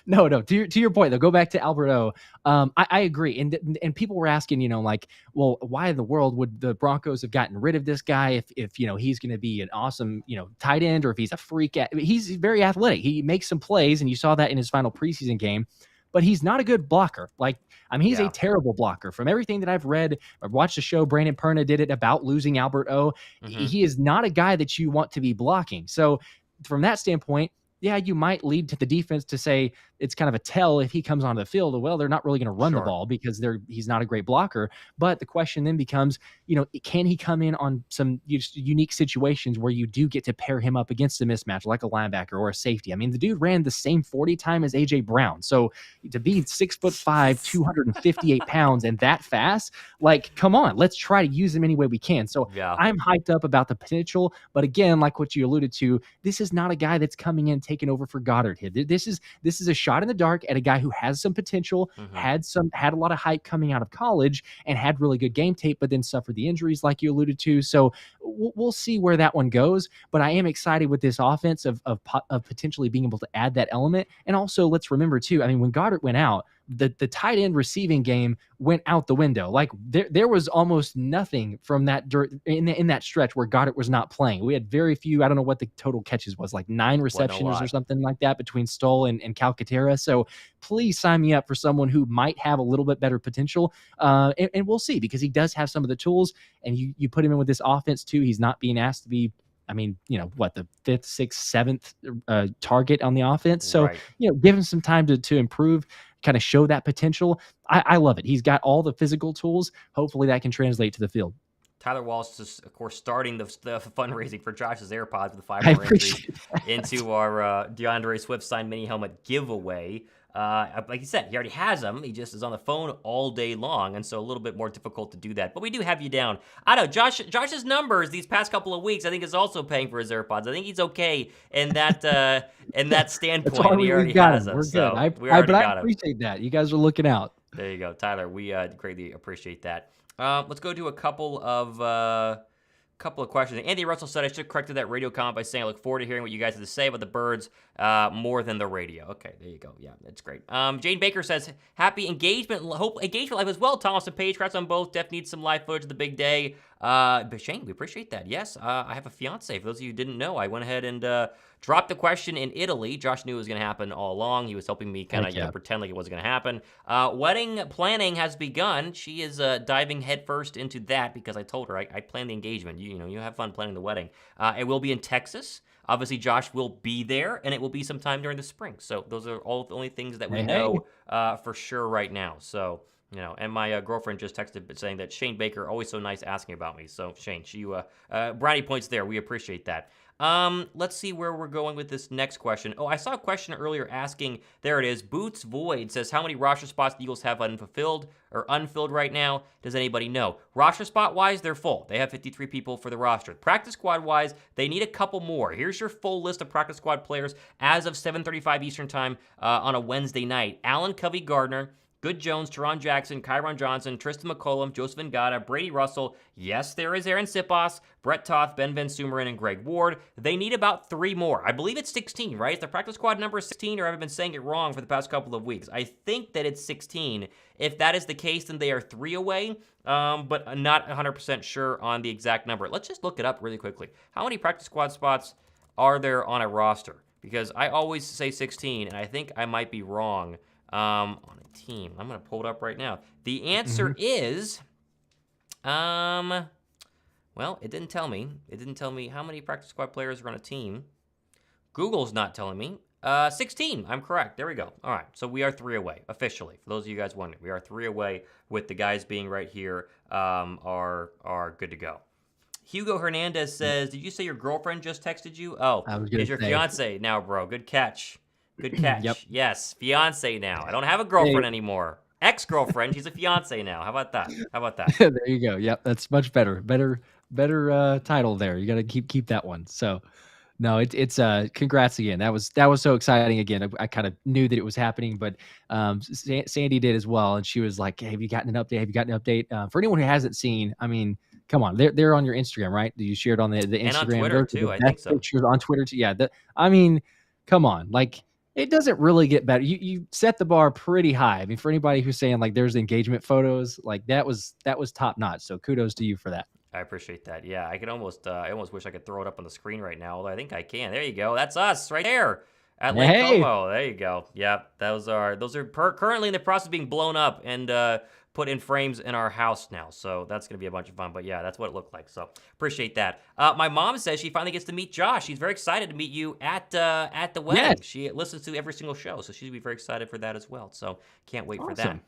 [SPEAKER 2] no. To your point though, go back to Albert O. I agree. And people were asking, like, well, why in the world would the Broncos have gotten rid of this guy if he's going to be an awesome tight end, or if he's a freak? He's very athletic. He makes some plays, and you saw that in his final preseason game. But he's not a good blocker. Like, I mean, he's a terrible blocker. From everything that I've read, I've watched the show. Brandon Perna did it about losing Albert O. He is not a guy that you want to be blocking. So from that standpoint, yeah, you might lead to the defense to say it's kind of a tell if he comes onto the field. Well, they're not really going to run the ball because he's not a great blocker. But the question then becomes, can he come in on some unique situations where you do get to pair him up against a mismatch like a linebacker or a safety? I mean, the dude ran the same 40 time as AJ Brown. So to be 6'5", 258 pounds and that fast, like, come on, let's try to use him any way we can. So I'm hyped up about the potential. But again, like what you alluded to, this is not a guy that's coming in taking over for Goddard here. This is a shot in the dark at a guy who has some potential, had a lot of hype coming out of college, and had really good game tape, but then suffered the injuries like you alluded to. So we'll see where that one goes. But I am excited with this offense of potentially being able to add that element. And also, let's remember too, I mean, when Goddard went out, the tight end receiving game went out the window. Like there was almost nothing from that in that stretch where Goddard was not playing. We had very few. I don't know what the total catches was, like 9 receptions or something like that between Stoll and Calcaterra. So please sign me up for someone who might have a little bit better potential. And we'll see, because he does have some of the tools, and you put him in with this offense too. He's not being asked to be, I mean, the 5th, 6th, 7th target on the offense. So, give him some time to improve, kind of show that potential. I love it. He's got all the physical tools. Hopefully that can translate to the field.
[SPEAKER 1] Tyler Walsh is, of course, starting the fundraising for Josh's AirPods with 5 more entries into our DeAndre Swift signed mini helmet giveaway. Like you said, he already has them. He just is on the phone all day long, and so a little bit more difficult to do that. But we do have you down. I know Josh's numbers these past couple of weeks, I think, is also paying for his AirPods. I think he's okay in that standpoint. And he already has them.
[SPEAKER 2] We're
[SPEAKER 1] so
[SPEAKER 2] good.
[SPEAKER 1] we already got
[SPEAKER 2] I appreciate that. You guys are looking out.
[SPEAKER 1] There you go, Tyler. We greatly appreciate that. Let's go to a couple of questions. Andy Russell said I should have corrected that radio comment by saying I look forward to hearing what you guys have to say about the birds more than the radio. Okay, there you go. Yeah, that's great. Jane Baker says, happy engagement life as well. Thomas and Paige, congrats on both. Def needs some live footage of the big day. But Shane, we appreciate that. Yes, I have a fiance. For those of you who didn't know, I went ahead and dropped the question in Italy. Josh knew it was going to happen all along. He was helping me kind of pretend like it wasn't going to happen. Wedding planning has begun. She is diving headfirst into that because I told her I planned the engagement. You have fun planning the wedding. It will be in Texas. Obviously, Josh will be there, and it will be sometime during the spring. So those are all the only things that we know for sure right now. So, and my girlfriend just texted saying that Shane Baker, always so nice asking about me. So, Shane, brownie points there. We appreciate that. Let's see where we're going with this next question. Oh, I saw a question earlier asking, there it is, Boots Void says, how many roster spots the Eagles have unfulfilled or unfilled right now? Does anybody know? Roster spot-wise, they're full. They have 53 people for the roster. Practice squad-wise, they need a couple more. Here's your full list of practice squad players as of 7:35 Eastern time on a Wednesday night. Allen Covey-Gardner, Good Jones, Teron Jackson, Kyron Johnson, Tristan McCollum, Joseph Ngata, Brady Russell. Yes, there is Aaron Siposs, Brett Toth, Ben Van Sumeren, and Greg Ward. They need about 3 more. I believe it's 16, right? Is the practice squad number 16, or have I been saying it wrong for the past couple of weeks? I think that it's 16. If that is the case, then they are 3 away, but I'm not 100% sure on the exact number. Let's just look it up really quickly. How many practice squad spots are there on a roster? Because I always say 16, and I think I might be wrong. On a team. I'm going to pull it up right now. The answer is, well, it didn't tell me. It didn't tell me how many practice squad players are on a team. Google's not telling me. 16, I'm correct. There we go. All right, so we are 3 away, officially. For those of you guys wondering, we are 3 away with the guys being right here, are good to go. Hugo Hernandez says, "Did you say your girlfriend just texted you?" Oh,
[SPEAKER 2] I was gonna
[SPEAKER 1] is your
[SPEAKER 2] say.
[SPEAKER 1] fiance now, bro? Good catch. Good
[SPEAKER 2] Yep.
[SPEAKER 1] catch. Yes, fiance now. I don't have a
[SPEAKER 2] Hey,
[SPEAKER 1] girlfriend anymore. Ex-girlfriend. She's a fiance now. How about that? How about that?
[SPEAKER 2] there you go. Yep, that's much better. Better title there. You got to keep that one. So, no, it's congrats again. That was so exciting again. I kind of knew that it was happening, but Sandy did as well, and she was like, "Hey, have you gotten an update? Have you gotten an update?" For anyone who hasn't seen, I mean, come on, they're on your Instagram, right? Do you share it on the
[SPEAKER 1] And on
[SPEAKER 2] Instagram?
[SPEAKER 1] Twitter
[SPEAKER 2] Those are
[SPEAKER 1] too.
[SPEAKER 2] the
[SPEAKER 1] I think
[SPEAKER 2] best
[SPEAKER 1] so.
[SPEAKER 2] pictures on Twitter too. Yeah, I mean, come on, like it doesn't really get better. You set the bar pretty high. I mean, for anybody who's saying like there's engagement photos, like that was top notch. So kudos to you for that.
[SPEAKER 1] I appreciate that. Yeah, I almost wish I could throw it up on the screen right now, although I think I can. There you go. That's us right there at Lake
[SPEAKER 2] Hey,
[SPEAKER 1] Como. There you go. Yep, those are currently in the process of being blown up and put in frames in our house now. So that's gonna be a bunch of fun. But yeah, that's what it looked like. So appreciate that. My mom says she finally gets to meet Josh. She's very excited to meet you at the wedding.
[SPEAKER 2] yes,
[SPEAKER 1] She listens to every single show, so she'll be very excited for that as well. So can't wait for that.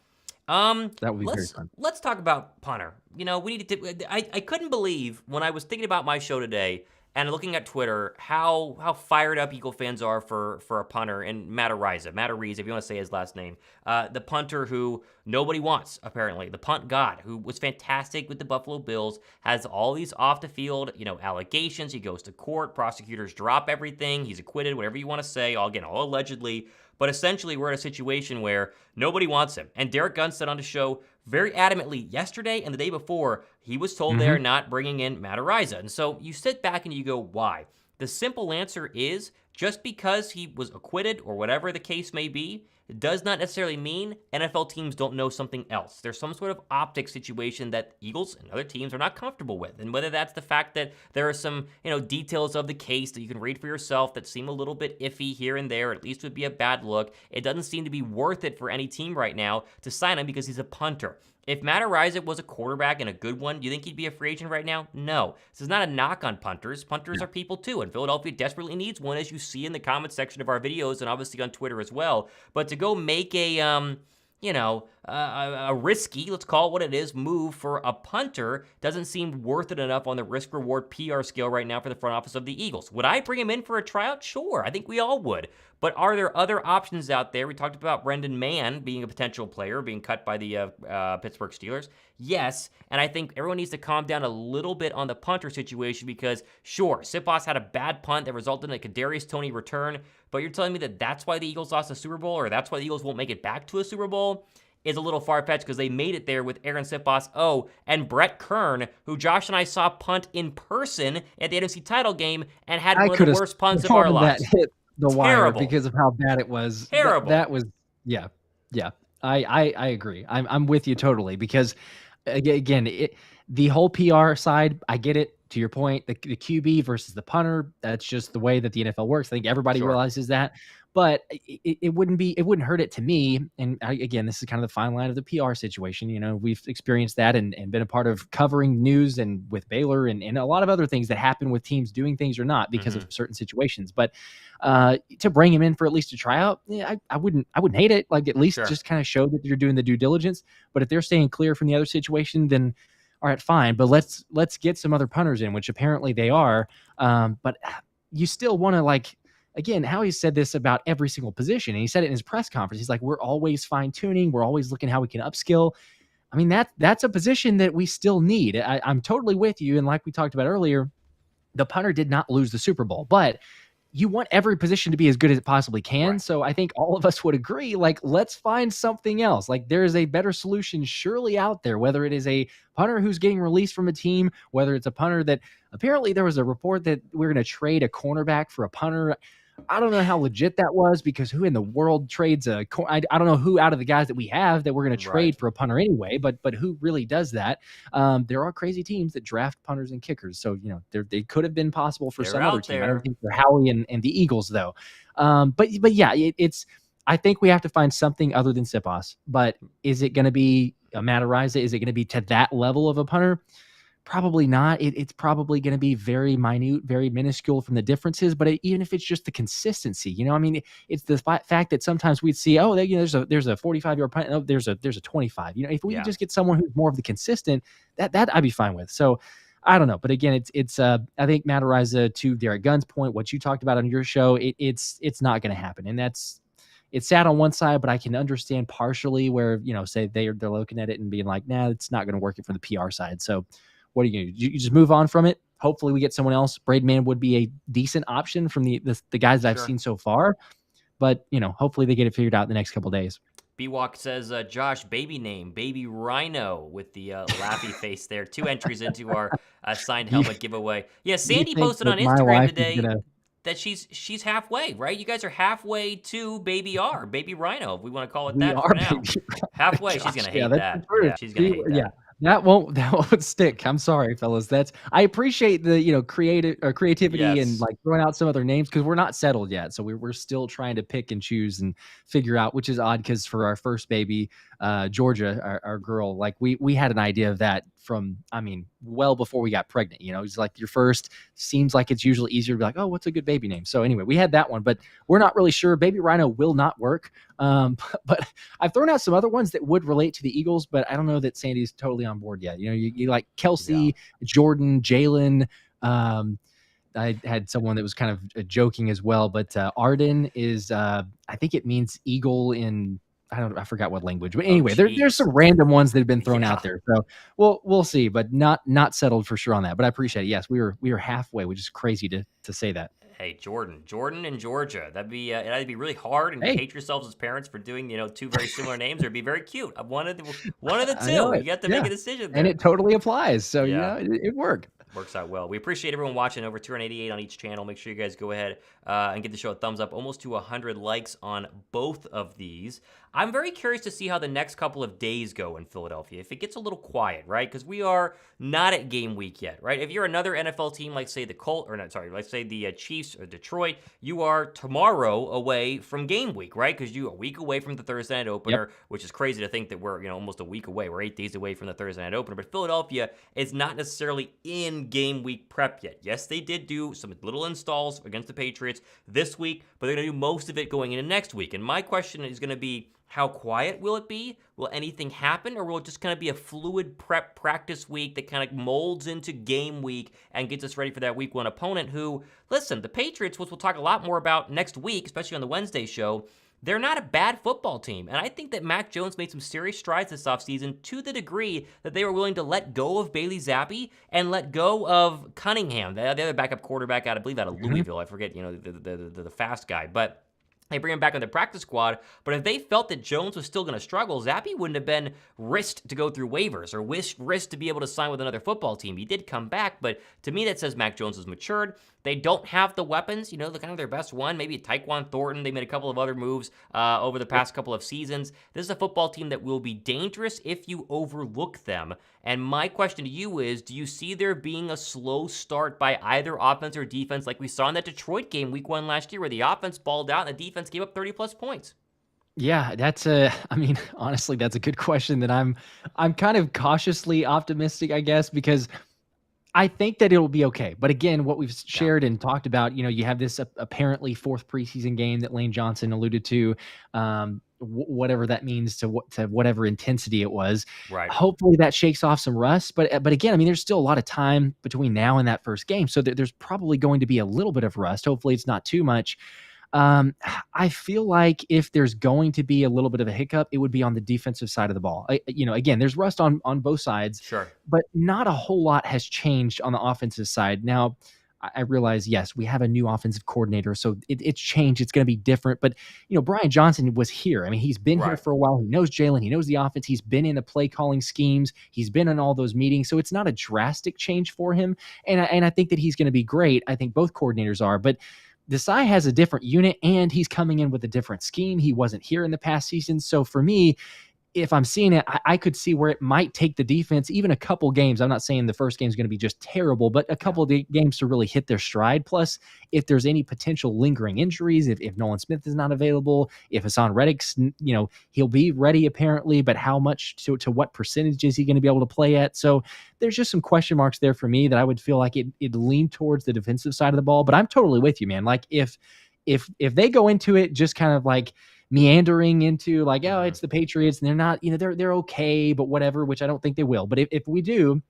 [SPEAKER 2] awesome. That would be very fun.
[SPEAKER 1] Let's talk about Punter. You know, we need to. I couldn't believe when I was thinking about my show today and looking at Twitter how fired up Eagle fans are for a punter and Matt Ariza, if you want to say his last name, the punter who nobody wants apparently, the punt god who was fantastic with the Buffalo Bills, has all these off the field allegations. He goes to court, prosecutors drop everything, he's acquitted, whatever you want to say, all allegedly. But essentially, we're in a situation where nobody wants him. And Derek Gunn said on the show very adamantly yesterday and the day before, he was told they're not bringing in Matt Ariza. And so you sit back and you go, why? The simple answer is just because he was acquitted or whatever the case may be, it does not necessarily mean NFL teams don't know something else. There's some sort of optic situation that Eagles and other teams are not comfortable with. And whether that's the fact that there are some, details of the case that you can read for yourself that seem a little bit iffy here and there, or at least would be a bad look, it doesn't seem to be worth it for any team right now to sign him because he's a punter. If Matt Ariza was a quarterback and a good one, do you think he'd be a free agent right now? No. This is not a knock on punters. Punters are people too, and Philadelphia desperately needs one, as you see in the comment section of our videos and obviously on Twitter as well. But to go make a risky, let's call it what it is, move for a punter doesn't seem worth it enough on the risk-reward PR scale right now for the front office of the Eagles. Would I bring him in for a tryout? Sure, I think we all would. But are there other options out there? We talked about Brendan Mann being a potential player, being cut by the Pittsburgh Steelers. Yes, and I think everyone needs to calm down a little bit on the punter situation because, sure, Siposs had a bad punt that resulted in a Kadarius Toney return, but you're telling me that that's why the Eagles lost the Super Bowl or that's why the Eagles won't make it back to a Super Bowl? Is a little far-fetched because they made it there with Aaron Siposs, and Brett Kern, who Josh and I saw punt in person at the NFC title game and had one of the worst punts of our lives.
[SPEAKER 2] That hit the wire because of how bad it was.
[SPEAKER 1] Terrible.
[SPEAKER 2] That was, yeah. I agree. I'm with you totally because, again, the whole PR side, I get it. To your point, the QB versus the punter, that's just the way that the NFL works. I think everybody realizes that. But it wouldn't hurt it to me. And again, this is kind of the fine line of the PR situation. We've experienced that and been a part of covering news and with Baylor and a lot of other things that happen with teams doing things or not because of certain situations. But to bring him in for at least a tryout, I wouldn't hate it. Like at least just kind of show that you're doing the due diligence. But if they're staying clear from the other situation, then all right, fine. But let's get some other punters in, which apparently they are. But you still want to again, Howie said this about every single position, and he said it in his press conference. He's like, we're always fine-tuning. We're always looking how we can upskill. I mean, that's a position that we still need. I'm totally with you. And like we talked about earlier, the punter did not lose the Super Bowl, but you want every position to be as good as it possibly can. Right. So I think all of us would agree, let's find something else. There is a better solution surely out there, whether it is a punter who's getting released from a team, whether it's a punter that apparently there was a report that we're going to trade a cornerback for a punter. I don't know how legit that was because who in the world trades I don't know who out of the guys that we have that we're going to trade for a punter anyway, but who really does that? There are crazy teams that draft punters and kickers. So, they could have been possible for some other team. I don't think for Howie and the Eagles though. But yeah, I think we have to find something other than Siposs, but is it going to be a Matt Ariza? Is it going to be to that level of a punter? Probably not. It's probably going to be very minute, very minuscule from the differences. But even if it's just the consistency, it's the fact that sometimes we'd see, there's a 45-yard punt, there's a 25. If we could just get someone who's more of the consistent, that I'd be fine with. So I don't know. But again, it's I think Matt Araiza, to Derek Gunn's point, what you talked about on your show, it's not going to happen. And it's sad on one side, but I can understand partially where, say they're looking at it and being like, nah, it's not going to work it for the PR side. So what are you going to do? You just move on from it. Hopefully we get someone else. Braidman would be a decent option from the guys that I've seen so far, but hopefully they get it figured out in the next couple of days.
[SPEAKER 1] B-Walk says, Josh, baby name, Baby Rhino, with the laughy face there. 2 entries into our signed helmet giveaway. Yeah, Sandy posted on Instagram today that she's halfway, right? You guys are halfway to Baby R, Baby Rhino, if we want to call it that for now. Halfway. She's going to hate that. Yeah, she's going to hate that. Yeah.
[SPEAKER 2] That won't stick. I'm sorry, fellas. I appreciate the creativity and like throwing out some other names, because we're not settled yet. So we're still trying to pick and choose and figure out, which is odd because for our first baby, Georgia, our girl, like we had an idea of that from, well before we got pregnant. It's like your first seems like it's usually easier to be like, oh, what's a good baby name? So anyway, we had that one, but we're not really sure. Baby Rhino will not work. But I've thrown out some other ones that would relate to the Eagles, but I don't know that Sandy's totally on board yet. You like Kelsey, Jordan, Jalen. I had someone that was kind of joking as well, but Arden is, I think it means eagle in, I forgot what language, but anyway, there's some random ones that have been thrown out there. So we'll see, but not settled for sure on that. But I appreciate it. Yes, we were halfway, which is crazy to say that.
[SPEAKER 1] Hey, Jordan in Georgia. That'd be it'd be really hard, and you hate yourselves as parents for doing 2 very similar names. It'd be very cute. One of the two. You got to make a decision there.
[SPEAKER 2] And it totally applies. So it worked.
[SPEAKER 1] Works out well. We appreciate everyone watching. Over 288 on each channel. Make sure you guys go ahead and give the show a thumbs up. Almost to 100 likes on both of these. I'm very curious to see how the next couple of days go in Philadelphia. If it gets a little quiet, right? Because we are not at game week yet, right? If you're another NFL team, like say let's say the Chiefs or Detroit, you are tomorrow away from game week, right? Because you're a week away from the Thursday night opener, which is crazy to think that we're almost a week away. We're 8 days away from the Thursday night opener. But Philadelphia is not necessarily in game week prep yet. Yes, they did do some little installs against the Patriots this week, but they're going to do most of it going into next week. And my question is going to be, how quiet will it be? Will anything happen? Or will it just kind of be a fluid prep practice week that kind of molds into game week and gets us ready for that week 1 opponent who, listen, the Patriots, which we'll talk a lot more about next week, especially on the Wednesday show, they're not a bad football team. And I think that Mac Jones made some serious strides this offseason to the degree that they were willing to let go of Bailey Zappi and let go of Cunningham, the other backup quarterback out of Louisville. I forget, the fast guy. But they bring him back on the practice squad, but if they felt that Jones was still going to struggle, Zappi wouldn't have been risked to go through waivers or risked to be able to sign with another football team. He did come back, but to me that says Mac Jones has matured. They don't have the weapons, the kind of their best one, maybe Tyquan Thornton. They made a couple of other moves over the past couple of seasons. This is a football team that will be dangerous if you overlook them. And my question to you is, do you see there being a slow start by either offense or defense like we saw in that Detroit game week 1 last year where the offense balled out and the defense gave up 30-plus points?
[SPEAKER 2] Yeah, honestly, that's a good question that I'm kind of cautiously optimistic, I guess, because I think that it'll be okay. But again, what we've shared and talked about, you have this apparently 4th preseason game that Lane Johnson alluded to, whatever that means to whatever intensity it was.
[SPEAKER 1] Right.
[SPEAKER 2] Hopefully that shakes off some rust. But again, there's still a lot of time between now and that first game. So there's probably going to be a little bit of rust. Hopefully it's not too much. I feel like if there's going to be a little bit of a hiccup, it would be on the defensive side of the ball. Again, there's rust on both sides,
[SPEAKER 1] sure, but
[SPEAKER 2] not a whole lot has changed on the offensive side. Now, I realize, yes, we have a new offensive coordinator, so it's changed. It's going to be different. But, Brian Johnson was here. He's been here for a while. He knows Jalen. He knows the offense. He's been in the play calling schemes. He's been in all those meetings. So it's not a drastic change for him. And I think that he's going to be great. I think both coordinators are. But Desai has a different unit, and he's coming in with a different scheme. He wasn't here in the past season. So for me, if I'm seeing it, I could see where it might take the defense even a couple games. I'm not saying the first game is going to be just terrible, but a couple of games to really hit their stride. Plus, if there's any potential lingering injuries, if Nolan Smith is not available, if Hassan Reddick's, he'll be ready apparently, but how much to what percentage is he going to be able to play at? So there's just some question marks there for me that I would feel like it leaned towards the defensive side of the ball. But I'm totally with you, man. Like if they go into it just kind of like meandering into like, oh, it's the Patriots and they're not, they're okay, but whatever, which I don't think they will. But if we do,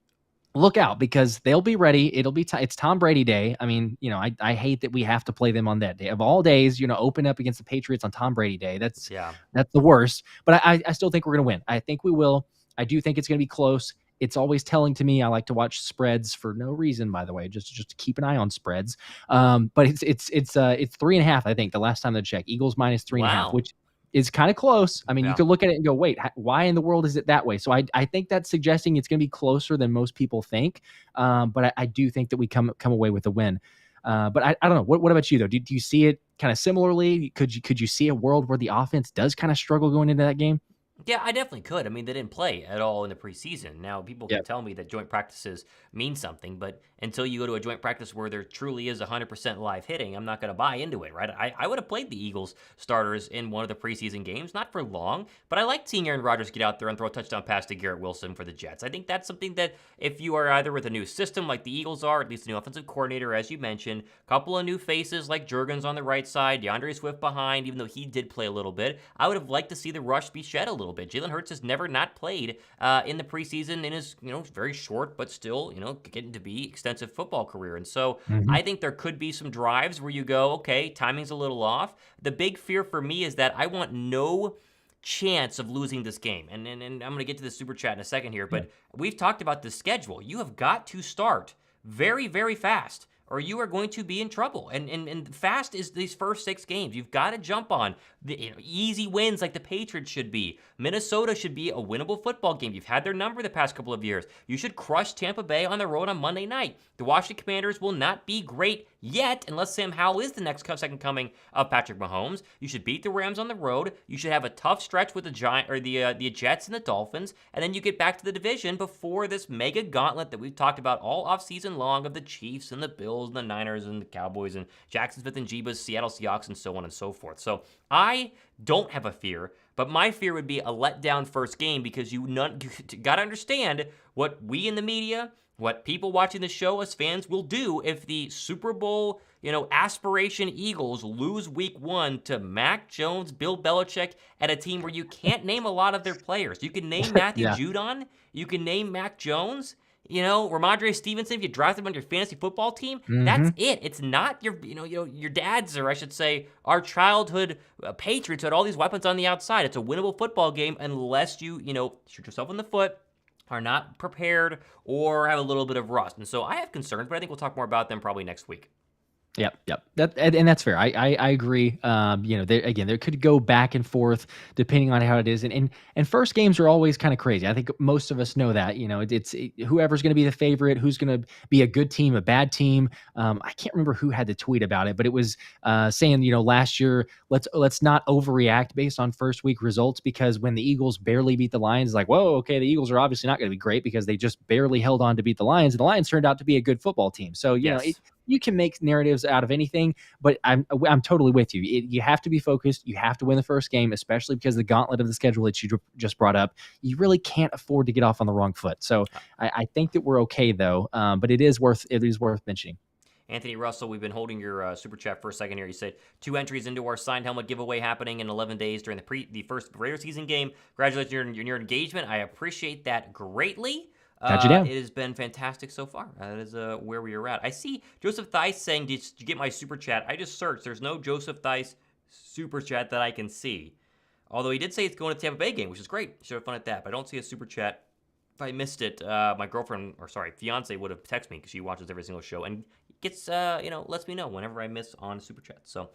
[SPEAKER 2] look out because they'll be ready. It'll be it's Tom Brady day. I mean, I hate that we have to play them on that day of all days. Open up against the Patriots on Tom Brady day. That's
[SPEAKER 1] Yeah.
[SPEAKER 2] that's the worst. But I still think we're gonna win. I think we will. I do think it's gonna be close. It's always telling to me. I like to watch spreads for no reason, by the way, just to keep an eye on spreads. But it's 3.5. I think the last time I checked, Eagles minus 3.5,
[SPEAKER 1] Wow.
[SPEAKER 2] which is kind of close. I mean, you
[SPEAKER 1] Yeah.
[SPEAKER 2] could look at it and go, wait, why in the world is it that way? So I think that's suggesting it's going to be closer than most people think. But I do think that we come away with a win. But I don't know. What about you though? Do you see it kind of similarly? Could you see a world where the offense does kind of struggle going into that game?
[SPEAKER 1] Yeah, I definitely could. I mean, they didn't play at all in the preseason. Now, people
[SPEAKER 2] Yeah.
[SPEAKER 1] can tell me that joint practices mean something, but until you go to a joint practice where there truly is 100% live hitting, I'm not going to buy into it, right? I would have played the Eagles starters in one of the preseason games, not for long, but I liked seeing Aaron Rodgers get out there and throw a touchdown pass to Garrett Wilson for the Jets. I think that's something that if you are either with a new system like the Eagles are, at least a new offensive coordinator, as you mentioned, a couple of new faces like Jurgens on the right side, DeAndre Swift behind, even though he did play a little bit, I would have liked to see the rush be shed a little bit. Jalen Hurts has never not played in the preseason in his, very short, but still, getting to be extensive football career. And so
[SPEAKER 2] Mhm.
[SPEAKER 1] I think there could be some drives where you go, okay, timing's a little off. The big fear for me is that I want no chance of losing this game. And I'm going to get to the super chat in a second here,
[SPEAKER 2] Yeah.
[SPEAKER 1] but we've talked about the schedule. You have got to start very, very fast, or you are going to be in trouble. And fast is these first 6 games. You've got to jump on the easy wins like the Patriots should be. Minnesota should be a winnable football game. You've had their number the past couple of years. You should crush Tampa Bay on the road on Monday night. The Washington Commanders will not be great yet unless Sam Howell is the next second coming of Patrick Mahomes. You should beat the Rams on the road. You should have a tough stretch with the Jets and the Dolphins, and then you get back to the division before this mega gauntlet that we've talked about all offseason long of the Chiefs and the Bills and the Niners and the Cowboys and Jackson Smith and Jeebus, Seattle Seahawks, and so on and so forth. So I don't have a fear, but my fear would be a letdown first game because you got to understand what we in the media, what people watching the show as fans will do if the Super Bowl, aspiration Eagles lose week 1 to Mac Jones, Bill Belichick, at a team where you can't name a lot of their players. You can name Matthew
[SPEAKER 2] Yeah.
[SPEAKER 1] Judon, you can name Mac Jones, Ramondre Stevenson, if you draft him on your fantasy football team, that's
[SPEAKER 2] Mhm.
[SPEAKER 1] it. It's not your dad's, or I should say, our childhood Patriots who had all these weapons on the outside. It's a winnable football game unless you, shoot yourself in the foot, are not prepared, or have a little bit of rust. And so I have concerns, but I think we'll talk more about them probably next week.
[SPEAKER 2] Yep. And that's fair. I agree. There could go back and forth depending on how it is. And first games are always kind of crazy. I think most of us know that. It's whoever's going to be the favorite, who's going to be a good team, a bad team. I can't remember who had the tweet about it, but it was saying, last year, let's not overreact based on first week results, because when the Eagles barely beat the Lions, like, whoa, okay, the Eagles are obviously not going to be great because they just barely held on to beat the Lions. And the Lions turned out to be a good football team. So
[SPEAKER 1] Yes.
[SPEAKER 2] you can make narratives out of anything, but I'm totally with you. You have to be focused. You have to win the first game, especially because the gauntlet of the schedule that you just brought up, you really can't afford to get off on the wrong foot. So I think that we're okay though, but it is worth mentioning.
[SPEAKER 1] Anthony Russell, we've been holding your super chat for a second here. You said 2 entries into our signed helmet giveaway happening in 11 days during the first regular season game. Congratulations on your engagement. I appreciate that greatly.
[SPEAKER 2] Got you down.
[SPEAKER 1] It has been fantastic so far. That is where we are at. I see Joseph Theis saying, did you get my super chat? I just searched. There's no Joseph Theis super chat that I can see. Although he did say it's going to Tampa Bay game, which is great. Should have fun at that. But I don't see a super chat. If I missed it, my fiance would have texted me because she watches every single show and gets, lets me know whenever I miss on super chat. So,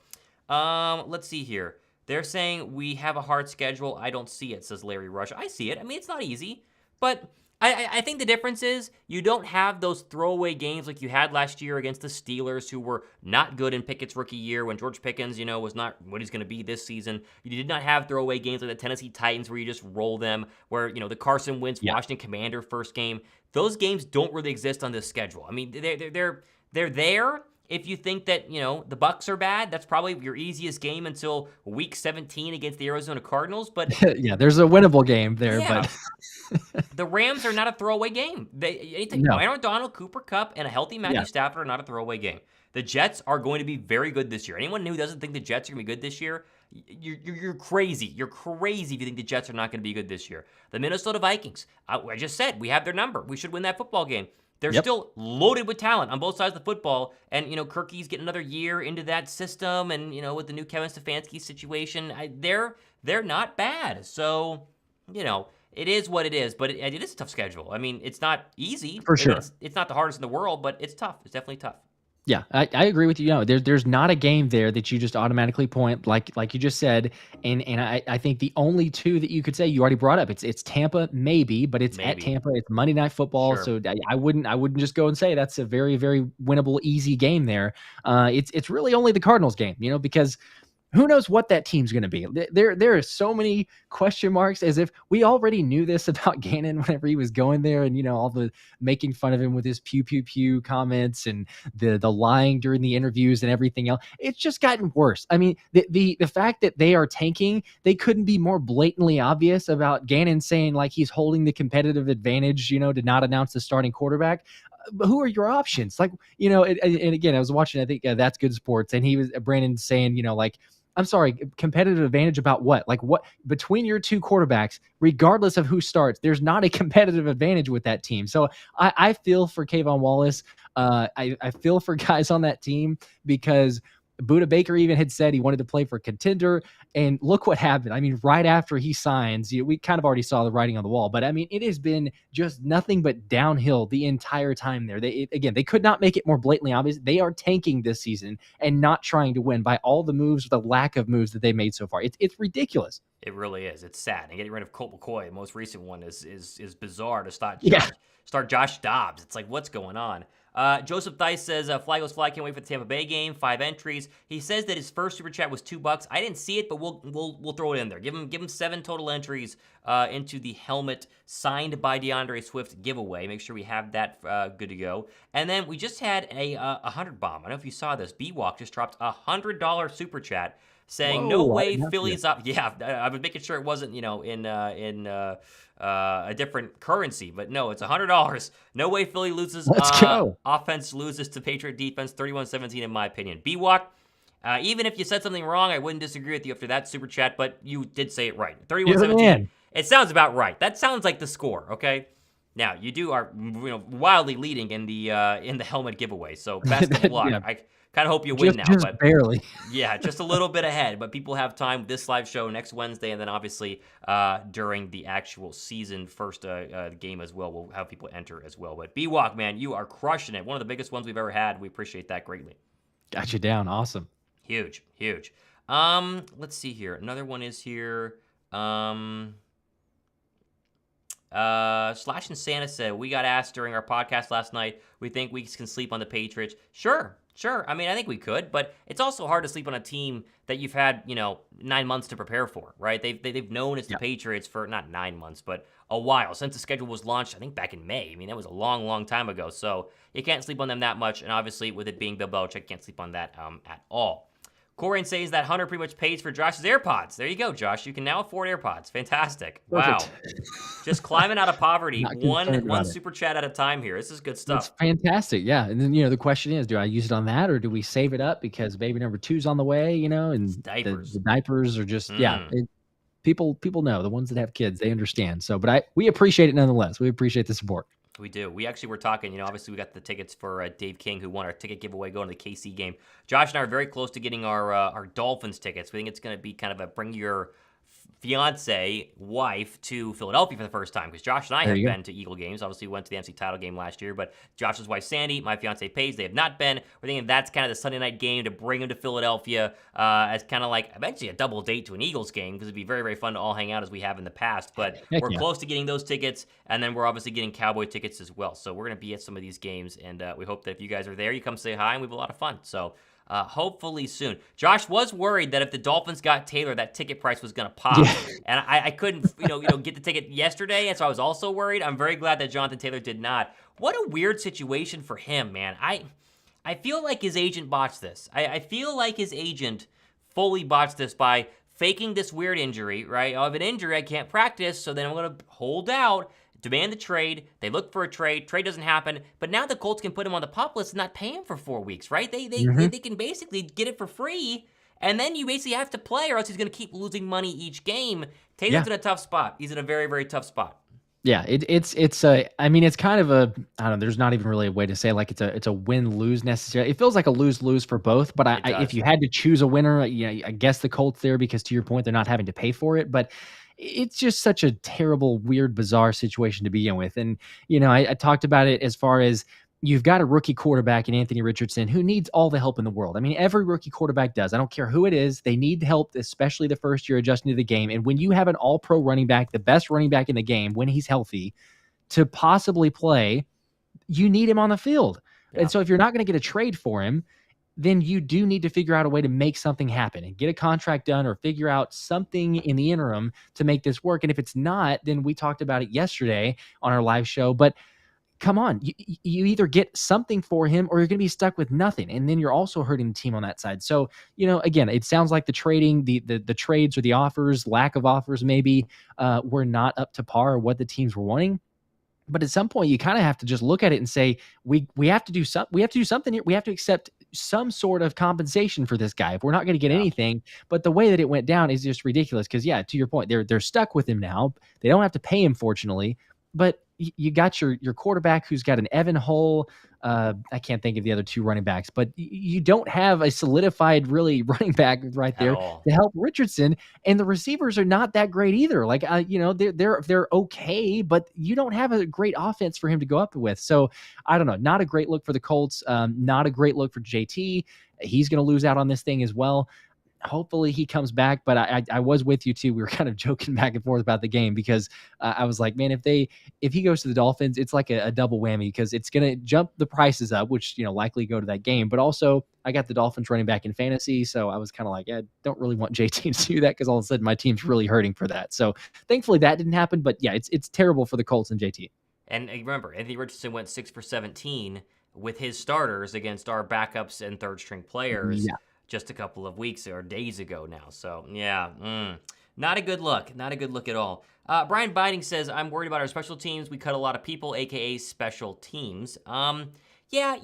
[SPEAKER 1] let's see here. They're saying we have a hard schedule. I don't see it, says Larry Rush. I see it. I mean, it's not easy, but I think the difference is you don't have those throwaway games like you had last year against the Steelers, who were not good in Pickett's rookie year when George Pickens, was not what he's going to be this season. You did not have throwaway games like the Tennessee Titans where you just roll them, where, the Carson Wentz Washington Commander first game. Those games don't really exist on this schedule. I mean, they're there. If you think that, the Bucs are bad, that's probably your easiest game until week 17 against the Arizona Cardinals. But
[SPEAKER 2] Yeah, there's a winnable game there,
[SPEAKER 1] yeah,
[SPEAKER 2] but
[SPEAKER 1] the Rams are not a throwaway game.
[SPEAKER 2] no.
[SPEAKER 1] Aaron Donald, Cooper Kupp, and a healthy Matthew
[SPEAKER 2] Yeah.
[SPEAKER 1] Stafford are not a throwaway game. The Jets are going to be very good this year. Anyone who doesn't think the Jets are going to be good this year, you're crazy. You're crazy if you think the Jets are not going to be good this year. The Minnesota Vikings, I just said, we have their number. We should win that football game. They're still loaded with talent on both sides of the football. And, Kirky's getting another year into that system. And, with the new Kevin Stefanski situation, they're not bad. So, it is what it is. But it is a tough schedule. I mean, it's not easy.
[SPEAKER 2] For sure.
[SPEAKER 1] It's not the hardest in the world, but it's tough. It's definitely tough.
[SPEAKER 2] Yeah, I agree with you. There's not a game there that you just automatically point like you just said, and I think the only two that you could say you already brought up, it's Tampa maybe, but it's at Tampa, it's Monday Night Football,
[SPEAKER 1] Sure.
[SPEAKER 2] so I wouldn't just go and say that's a very, very winnable easy game there. It's really only the Cardinals game, because who knows what that team's going to be? There are so many question marks, as if we already knew this about Gannon whenever he was going there, and all the making fun of him with his pew pew pew comments and the lying during the interviews and everything else. It's just gotten worse. I mean, the fact that they are tanking, they couldn't be more blatantly obvious about Gannon saying like he's holding the competitive advantage, to not announce the starting quarterback. But who are your options? Like, and again, I was watching, I think That's Good Sports, and he was Brandon saying, like, I'm sorry, competitive advantage about what? Like what between your two quarterbacks, regardless of who starts, there's not a competitive advantage with that team. So I feel for Kayvon Wallace. I feel for guys on that team because Budda Baker even had said he wanted to play for a contender, and look what happened. I mean, right after he signs, we kind of already saw the writing on the wall, but I mean, it has been just nothing but downhill the entire time there. They could not make it more blatantly obvious. They are tanking this season and not trying to win by all the moves, the lack of moves that they made so far. It's ridiculous.
[SPEAKER 1] It really is. It's sad. And getting rid of Colt McCoy, the most recent one, is bizarre to start Josh Dobbs. It's like, what's going on? Joseph Dice says, Fly Goes Fly, can't wait for the Tampa Bay game. 5 entries. He says that his first super chat was $2. I didn't see it, but we'll throw it in there. Give him 7 total entries into the helmet signed by DeAndre Swift giveaway. Make sure we have that good to go. And then we just had a 100 bomb. I don't know if you saw this. B-Walk just dropped a $100 super chat saying, no way Philly's up. Yeah, I was making sure it wasn't, in a different currency, but no, it's $100. No way Philly loses.
[SPEAKER 2] Let's go.
[SPEAKER 1] Offense loses to Patriot defense, 31-17 in my opinion. B-Walk, even if you said something wrong, I wouldn't disagree with you after that super chat, but you did say it right. 31-17. It sounds about right. That sounds like the score, okay? Now, you are wildly leading in the helmet giveaway, so best of luck. Yeah. I kind of hope you win now.
[SPEAKER 2] Just barely.
[SPEAKER 1] Yeah, just a little bit ahead, but people have time with this live show next Wednesday, and then obviously during the actual season first game as well, we'll have people enter as well. But B-Walk, man, you are crushing it. One of the biggest ones we've ever had. We appreciate that greatly.
[SPEAKER 2] Got you down. Awesome.
[SPEAKER 1] Huge. Let's see here. Another one is here. Slash and Santa said, we got asked during our podcast last night, we think we can sleep on the Patriots. Sure. I mean, I think we could, but it's also hard to sleep on a team that you've had, 9 months to prepare for, right? They've known it's the Patriots for not 9 months, but a while since the schedule was launched. I think back in May. I mean, that was a long, long time ago. So you can't sleep on them that much, and obviously with it being Bill Belichick, can't sleep on that at all. Corin says that Hunter pretty much pays for Josh's AirPods. There you go, Josh. You can now afford AirPods. Fantastic. Perfect. Wow. Just climbing out of poverty, one super chat at a time here. This is good stuff.
[SPEAKER 2] It's fantastic, yeah. And then, the question is, do I use it on that, or do we save it up because baby number 2's on the way, and
[SPEAKER 1] diapers.
[SPEAKER 2] The diapers are just, people know, the ones that have kids, they understand. So, but we appreciate it nonetheless. We appreciate the support.
[SPEAKER 1] We do. We actually were talking, obviously we got the tickets for Dave King, who won our ticket giveaway going to the KC game. Josh and I are very close to getting our Dolphins tickets. We think it's going to be kind of a bring your fiance, wife to Philadelphia for the first time, because Josh and I have been to Eagle games. Obviously, we went to the NFC title game last year, but Josh's wife, Sandy, my fiance, Paige, they have not been. We're thinking that's kind of the Sunday night game to bring them to Philadelphia as kind of like eventually a double date to an Eagles game, because it'd be very, very fun to all hang out as we have in the past. But we're close to getting those tickets, and then we're obviously getting Cowboy tickets as well. So we're going to be at some of these games, and we hope that if you guys are there, you come say hi, and we have a lot of fun. So hopefully soon. Josh was worried that if the Dolphins got Taylor, that ticket price was going to pop. Yeah. And I couldn't, get the ticket yesterday, and so I was also worried. I'm very glad that Jonathan Taylor did not. What a weird situation for him, man. I feel like his agent botched this. I feel like his agent fully botched this by faking this weird injury, right? I have an injury, I can't practice, so then I'm going to hold out, demand the trade. They look for a trade. Trade doesn't happen. But now the Colts can put him on the PUP list and not pay him for 4 weeks, right? They can basically get it for free, and then you basically have to play, or else he's going to keep losing money each game. Taylor's in a tough spot. He's in a very, very tough spot.
[SPEAKER 2] Yeah, it's a. I mean, it's kind of a. I don't know. There's not even really a way to say like it's a win lose necessarily. It feels like a lose lose for both. But
[SPEAKER 1] It
[SPEAKER 2] if
[SPEAKER 1] does.
[SPEAKER 2] you had to choose a winner, yeah, I guess the Colts there because to your point, they're not having to pay for it. But it's just such a terrible, weird, bizarre situation to begin with. And I talked about it as far as you've got a rookie quarterback in Anthony Richardson who needs all the help in the world. I mean, every rookie quarterback does. I don't care who it is. They need help, especially the first year adjusting to the game. And when you have an all-pro running back, the best running back in the game, when he's healthy, to possibly play, you need him on the field.
[SPEAKER 1] Yeah.
[SPEAKER 2] And so if you're not going to get a trade for him, then you do need to figure out a way to make something happen and get a contract done or figure out something in the interim to make this work. And if it's not, then we talked about it yesterday on our live show, but come on, you either get something for him or you're going to be stuck with nothing. And then you're also hurting the team on that side. So, again, it sounds like the trading, the trades or the offers, lack of offers maybe were not up to par what the teams were wanting. But at some point, you kind of have to just look at it and say, we have to do something. We have to do something here. We have to accept some sort of compensation for this guy if we're not going to get
[SPEAKER 1] Yeah.
[SPEAKER 2] anything. But the way that it went down is just ridiculous. Because yeah, to your point, they're stuck with him now. They don't have to pay him, fortunately. But you got your quarterback who's got an Evan Hull. I can't think of the other two running backs, but you don't have a solidified really running back right
[SPEAKER 1] At
[SPEAKER 2] there
[SPEAKER 1] all.
[SPEAKER 2] to help Richardson, and the receivers are not that great either. Like they're okay, but you don't have a great offense for him to go up with. So I don't know. Not a great look for the Colts. Not a great look for JT. He's going to lose out on this thing as well. Hopefully he comes back, but I was with you too. We were kind of joking back and forth about the game because I was like, man, if he goes to the Dolphins, it's like a double whammy because it's going to jump the prices up, which likely go to that game. But also, I got the Dolphins running back in fantasy, so I was kind of like, I don't really want JT to do that because all of a sudden my team's really hurting for that. So thankfully that didn't happen. But yeah, it's terrible for the Colts and JT.
[SPEAKER 1] And remember, Anthony Richardson went 6 for 17 with his starters against our backups and third string players
[SPEAKER 2] Yeah.
[SPEAKER 1] just a couple of weeks or days ago now. So, yeah, not a good look. Not a good look at all. Brian Binding says, I'm worried about our special teams. We cut a lot of people, a.k.a. special teams. Yeah,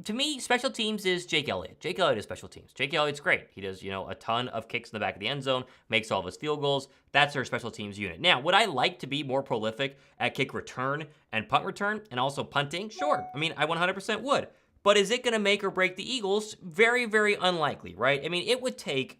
[SPEAKER 1] to me, special teams is Jake Elliott. Jake Elliott is special teams. Jake Elliott's great. He does, a ton of kicks in the back of the end zone, makes all of his field goals. That's our special teams unit. Now, would I like to be more prolific at kick return and punt return and also punting? Sure. I mean, I 100% would. But is it going to make or break the Eagles? Very, very unlikely, right? I mean, it would take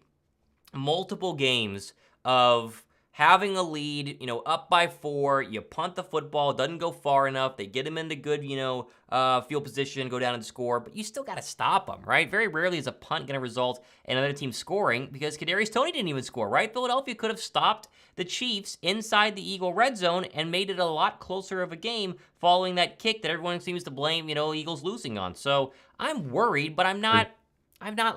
[SPEAKER 1] multiple games of having a lead, up by 4, you punt the football, it doesn't go far enough, they get him into good, field position, go down and score, but you still got to stop them, right? Very rarely is a punt going to result in another team scoring because Kadarius Toney didn't even score, right? Philadelphia could have stopped the Chiefs inside the Eagle red zone and made it a lot closer of a game following that kick that everyone seems to blame, Eagles losing on. So I'm worried, but I'm not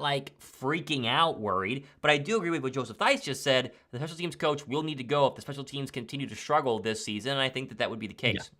[SPEAKER 1] like freaking out worried, but I do agree with what Joseph Theis just said. The special teams coach will need to go if the special teams continue to struggle this season, and I think that would be the case.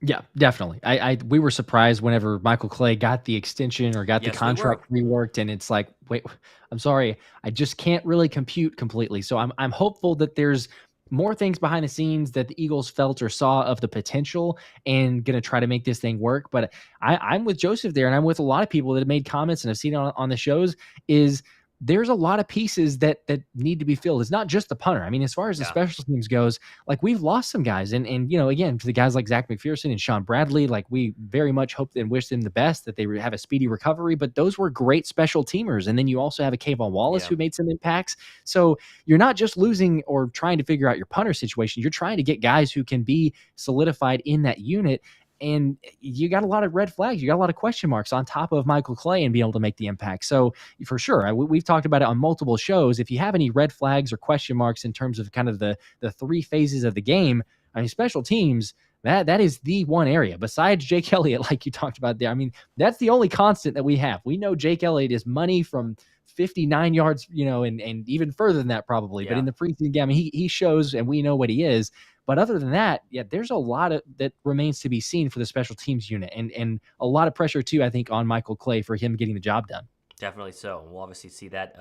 [SPEAKER 2] Yeah, definitely. We were surprised whenever Michael Clay got the extension or got the contract reworked, and it's like, wait, I'm sorry, I just can't really compute completely. So I'm hopeful that there's more things behind the scenes that the Eagles felt or saw of the potential and going to try to make this thing work. But I'm with Joseph there, and I'm with a lot of people that have made comments and have seen it on the shows, is there's a lot of pieces that need to be filled. It's not just the punter. I mean, as far as the special teams goes, like we've lost some guys, and again, for the guys like Zach McPherson and Sean Bradley, like we very much hope and wish them the best, that they have a speedy recovery. But those were great special teamers, and then you also have a Kayvon Wallace who made some impacts. So you're not just losing or trying to figure out your punter situation. You're trying to get guys who can be solidified in that unit. And you got a lot of red flags. You got a lot of question marks on top of Michael Clay and being able to make the impact. So for sure, we've talked about it on multiple shows. If you have any red flags or question marks in terms of kind of the 3 phases of the game, I mean, special teams, that is the one area besides Jake Elliott, like you talked about there. I mean, that's the only constant that we have. We know Jake Elliott is money from 59 yards, and even further than that probably. Yeah. But in the preseason game, I mean, he shows, and we know what he is. But other than that, yeah, there's a lot that remains to be seen for the special teams unit, and a lot of pressure too, I think, on Michael Clay for him getting the job done.
[SPEAKER 1] Definitely so. We'll obviously see that,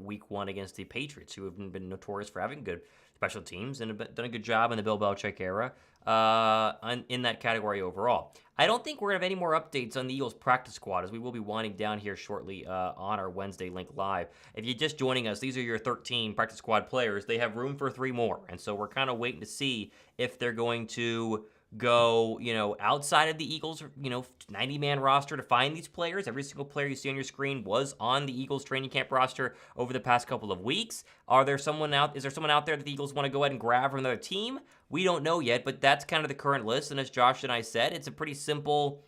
[SPEAKER 1] week 1 against the Patriots, who have been notorious for having good special teams and have done a good job in the Bill Belichick era in that category overall. I don't think we're going to have any more updates on the Eagles practice squad, as we will be winding down here shortly on our Wednesday Linc Live. If you're just joining us, these are your 13 practice squad players. They have room for 3 more, and so we're kind of waiting to see if they're going to go, outside of the Eagles, 90-man roster to find these players. Every single player you see on your screen was on the Eagles training camp roster over the past couple of weeks. Is there someone out there that the Eagles want to go ahead and grab from another team? We don't know yet, but that's kind of the current list. And as Josh and I said, it's a pretty simple,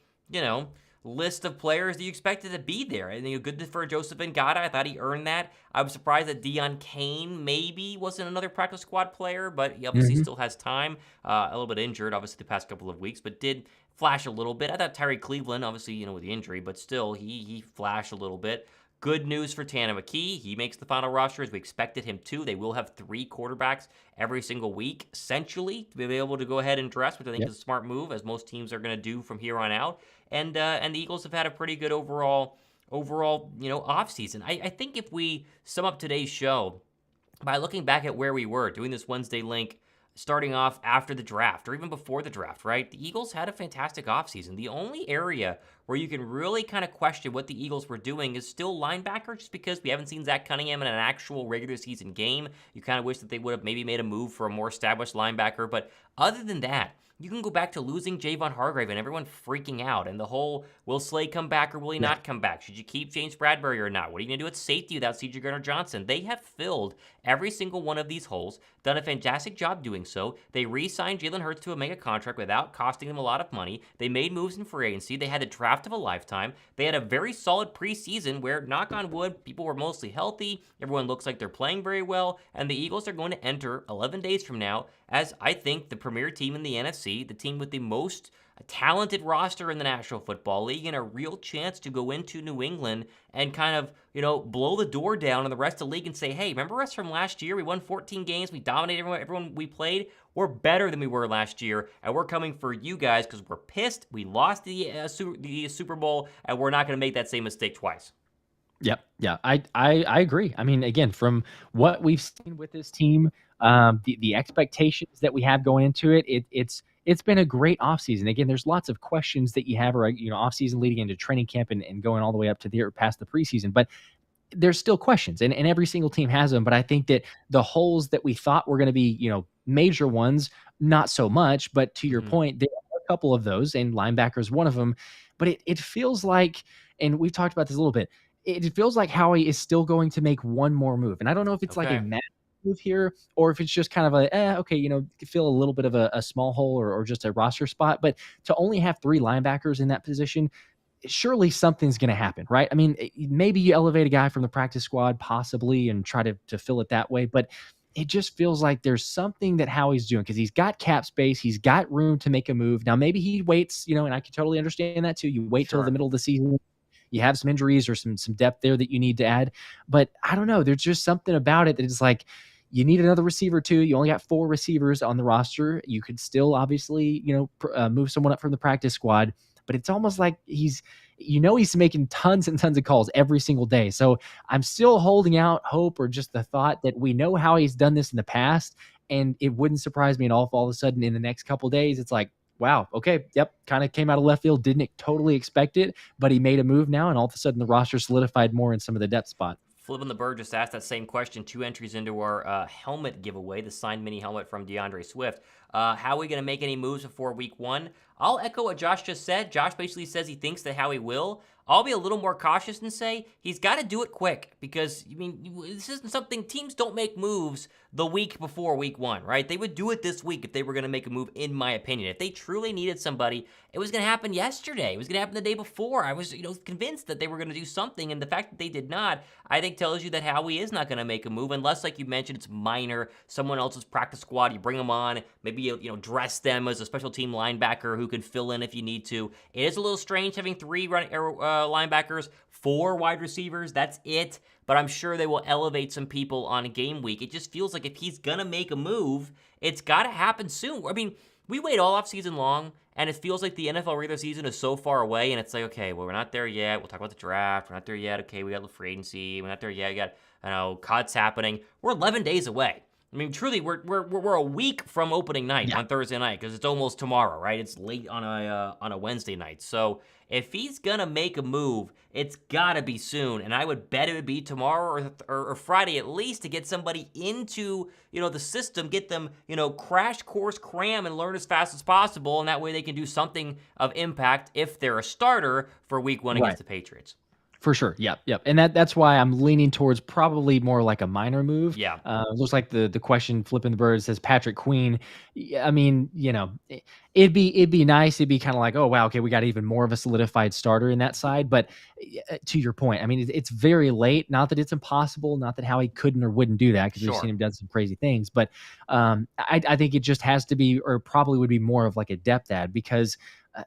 [SPEAKER 1] list of players that you expected to be there. And good for Joseph Ngata. I thought he earned that. I was surprised that Deon Cain maybe wasn't another practice squad player, but he obviously still has time. A little bit injured, obviously, the past couple of weeks, but did flash a little bit. I thought Tyree Cleveland, obviously, with the injury, but still, he flashed a little bit. Good news for Tanner McKee. He makes the final roster as we expected him to. They will have 3 quarterbacks every single week, essentially, to be able to go ahead and dress, which I think is a smart move, as most teams are going to do from here on out. And the Eagles have had a pretty good overall offseason. I think if we sum up today's show by looking back at where we were doing this Wednesday Linc, starting off after the draft or even before the draft, right? The Eagles had a fantastic offseason. The only area where you can really kind of question what the Eagles were doing is still linebacker, just because we haven't seen Zach Cunningham in an actual regular season game. You kind of wish that they would have maybe made a move for a more established linebacker. But other than that, you can go back to losing Javon Hargrave and everyone freaking out, and the whole, will Slay come back or will he not come back? Should you keep James Bradbury or not? What are you going to do at safety without C.J. Gardner-Johnson? They have filled every single one of these holes, done a fantastic job doing so. They re-signed Jalen Hurts to a mega contract without costing them a lot of money. They made moves in free agency. They had the draft of a lifetime. They had a very solid preseason where, knock on wood, people were mostly healthy. Everyone looks like they're playing very well, and the Eagles are going to enter 11 days from now as, I think, the premier team in the NFC, the team with the most talented roster in the National Football League, and a real chance to go into New England and kind of, blow the door down on the rest of the league and say, hey, remember us from last year? We won 14 games. We dominated everyone we played. We're better than we were last year, and we're coming for you guys because we're pissed. We lost the Super Bowl, and we're not going to make that same mistake twice.
[SPEAKER 2] Yep. Yeah, I agree. I mean, again, from what we've seen with this team, the expectations that we have going into it's been a great offseason. Again, there's lots of questions that you have, or offseason leading into training camp and going all the way up to past the preseason, but there's still questions, and every single team has them. But I think that the holes that we thought were going to be, major ones, not so much. But to your point, there are a couple of those, and linebacker is one of them. But it feels like, and we've talked about this a little bit, it feels like Howie is still going to make one more move. And I don't know if it's like a massive move here, or if it's just kind of fill a little bit of a small hole or just a roster spot. But to only have 3 linebackers in that position, surely something's going to happen, right? I mean, maybe you elevate a guy from the practice squad possibly and try to fill it that way. But it just feels like there's something that Howie's doing, because he's got cap space. He's got room to make a move. Now, maybe he waits, and I can totally understand that too. You wait till the middle of the season. You have some injuries or some depth there that you need to add. But I don't know. There's just something about it that is like, you need another receiver too. You only got 4 receivers on the roster. You could still obviously, move someone up from the practice squad. But it's almost like he's making tons and tons of calls every single day. So I'm still holding out hope, or just the thought that we know how he's done this in the past. And it wouldn't surprise me at all if all of a sudden in the next couple of days, it's like, wow, okay, yep, kind of came out of left field, didn't totally expect it, but he made a move now, and all of a sudden the roster solidified more in some of the depth spot.
[SPEAKER 1] Flipping the Bird just asked that same question. 2 entries into our helmet giveaway, the signed mini helmet from DeAndre Swift. How are we going to make any moves before week 1? I'll echo what Josh just said. Josh basically says he thinks that Howie will. I'll be a little more cautious and say he's got to do it quick, because, this isn't something, teams don't make moves the week before week 1, right? They would do it this week if they were going to make a move, in my opinion. If they truly needed somebody, it was going to happen yesterday. It was going to happen the day before. I was, convinced that they were going to do something, and the fact that they did not, I think, tells you that Howie is not going to make a move, unless, like you mentioned, it's minor, someone else's practice squad, you bring them on, maybe you dress them as a special team linebacker who can fill in if you need to. It is a little strange having 3 linebackers, 4 wide receivers, that's it. But I'm sure they will elevate some people on a game week. It just feels like if he's going to make a move, it's got to happen soon. I mean, we wait all off season long, and it feels like the NFL regular season is so far away, and it's like, okay, well, we're not there yet. We'll talk about the draft. We're not there yet. Okay, we got the free agency. We're not there yet. We got, cuts happening. We're 11 days away. I mean, truly, we're a week from opening night
[SPEAKER 2] Yeah.
[SPEAKER 1] on Thursday night because it's almost tomorrow, right? It's late on a Wednesday night. So if he's gonna make a move, it's gotta be soon, and I would bet it would be tomorrow or Friday at least to get somebody into the system, get them crash course cram and learn as fast as possible, and that way they can do something of impact if they're a starter for Week 1 against the Patriots.
[SPEAKER 2] For sure. Yep. And that's why I'm leaning towards probably more like a minor move.
[SPEAKER 1] Yeah.
[SPEAKER 2] Looks like the question flipping the bird says Patrick Queen. I mean, it'd be nice. It'd be kind of like, oh wow, okay, we got even more of a solidified starter in that side. But to your point, I mean, it's very late. Not that it's impossible. Not that Howie couldn't or wouldn't do that because we've seen him done some crazy things. But I think it just has to be, or probably would be more of like a depth add because.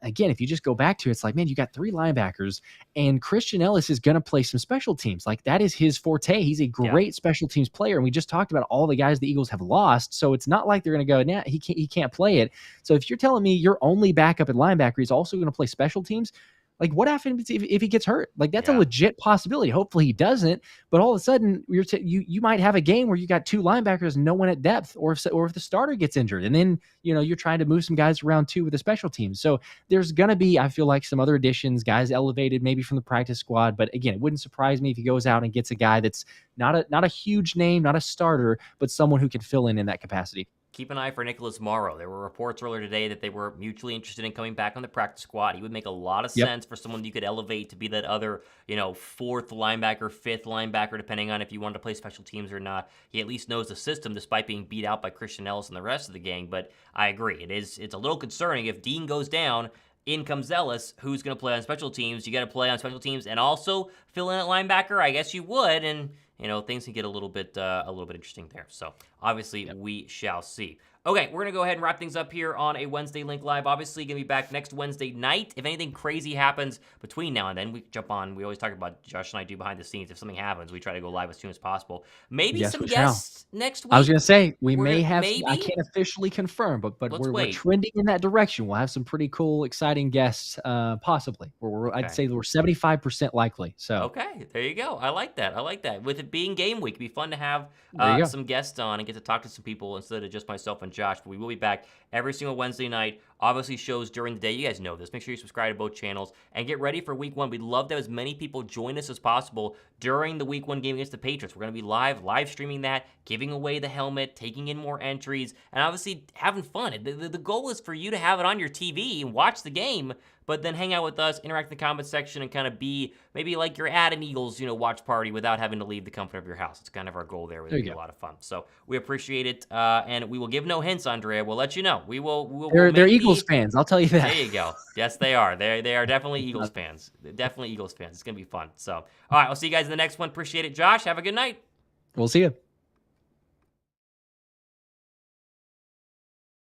[SPEAKER 2] Again, if you just go back to it, it's like, man, you got 3 linebackers and Christian Ellis is going to play some special teams. Like that is his forte. He's a great special teams player. And we just talked about all the guys the Eagles have lost. So it's not like they're going to go, nah, he can't play it. So if you're telling me your only backup at linebacker is also going to play special teams, like what happens if he gets hurt? Like that's a legit possibility. Hopefully he doesn't. But all of a sudden you might have a game where you got 2 linebackers, no one at depth, or if the starter gets injured, and then you're trying to move some guys around too with the special teams. So there's gonna be, I feel like, some other additions, guys elevated maybe from the practice squad. But again, it wouldn't surprise me if he goes out and gets a guy that's not a huge name, not a starter, but someone who can fill in that capacity.
[SPEAKER 1] Keep an eye for Nicholas Morrow. There were reports earlier today that they were mutually interested in coming back on the practice squad. He would make a lot of sense for someone you could elevate to be that other, 4th linebacker, 5th linebacker, depending on if you wanted to play special teams or not. He at least knows the system despite being beat out by Christian Ellis and the rest of the gang. But I agree. It's a little concerning if Dean goes down. In comes Ellis, who's going to play on special teams. You got to play on special teams and also fill in at linebacker. I guess you would, and things can get a little bit interesting there. So obviously we shall see. Okay, we're going to go ahead and wrap things up here on a Wednesday Linc Live. Obviously, going to be back next Wednesday night. If anything crazy happens between now and then, we jump on. We always talk about Josh and I do behind the scenes. If something happens, we try to go live as soon as possible. Maybe some guests next week.
[SPEAKER 2] I was going to say, we may have, I can't officially confirm, but we're trending in that direction. We'll have some pretty cool, exciting guests, possibly. I'd say we're 75% likely. So
[SPEAKER 1] okay, there you go. I like that. With it being game week, it'd be fun to have some guests on and get to talk to some people instead of just myself and Josh. But we will be back every single Wednesday night. Obviously, shows during the day. You guys know this. Make sure you subscribe to both channels and get ready for Week 1. We'd love to have as many people join us as possible during the Week 1 game against the Patriots. We're going to be live streaming that, giving away the helmet, taking in more entries, and obviously having fun. The goal is for you to have it on your TV and watch the game, but then hang out with us, interact in the comments section, and kind of be maybe like you're at an Eagles, watch party without having to leave the comfort of your house. It's kind of our goal there. It'll be a lot of fun. So we appreciate it, and we will give no hints, Andrea. We'll let you know.
[SPEAKER 2] They're Eagles fans. I'll tell you that.
[SPEAKER 1] There you go. Yes, they are. They are definitely Eagles fans. Definitely Eagles fans. It's gonna be fun. So, all right, I'll see you guys in the next one. Appreciate it, Josh. Have a good night.
[SPEAKER 2] We'll see you.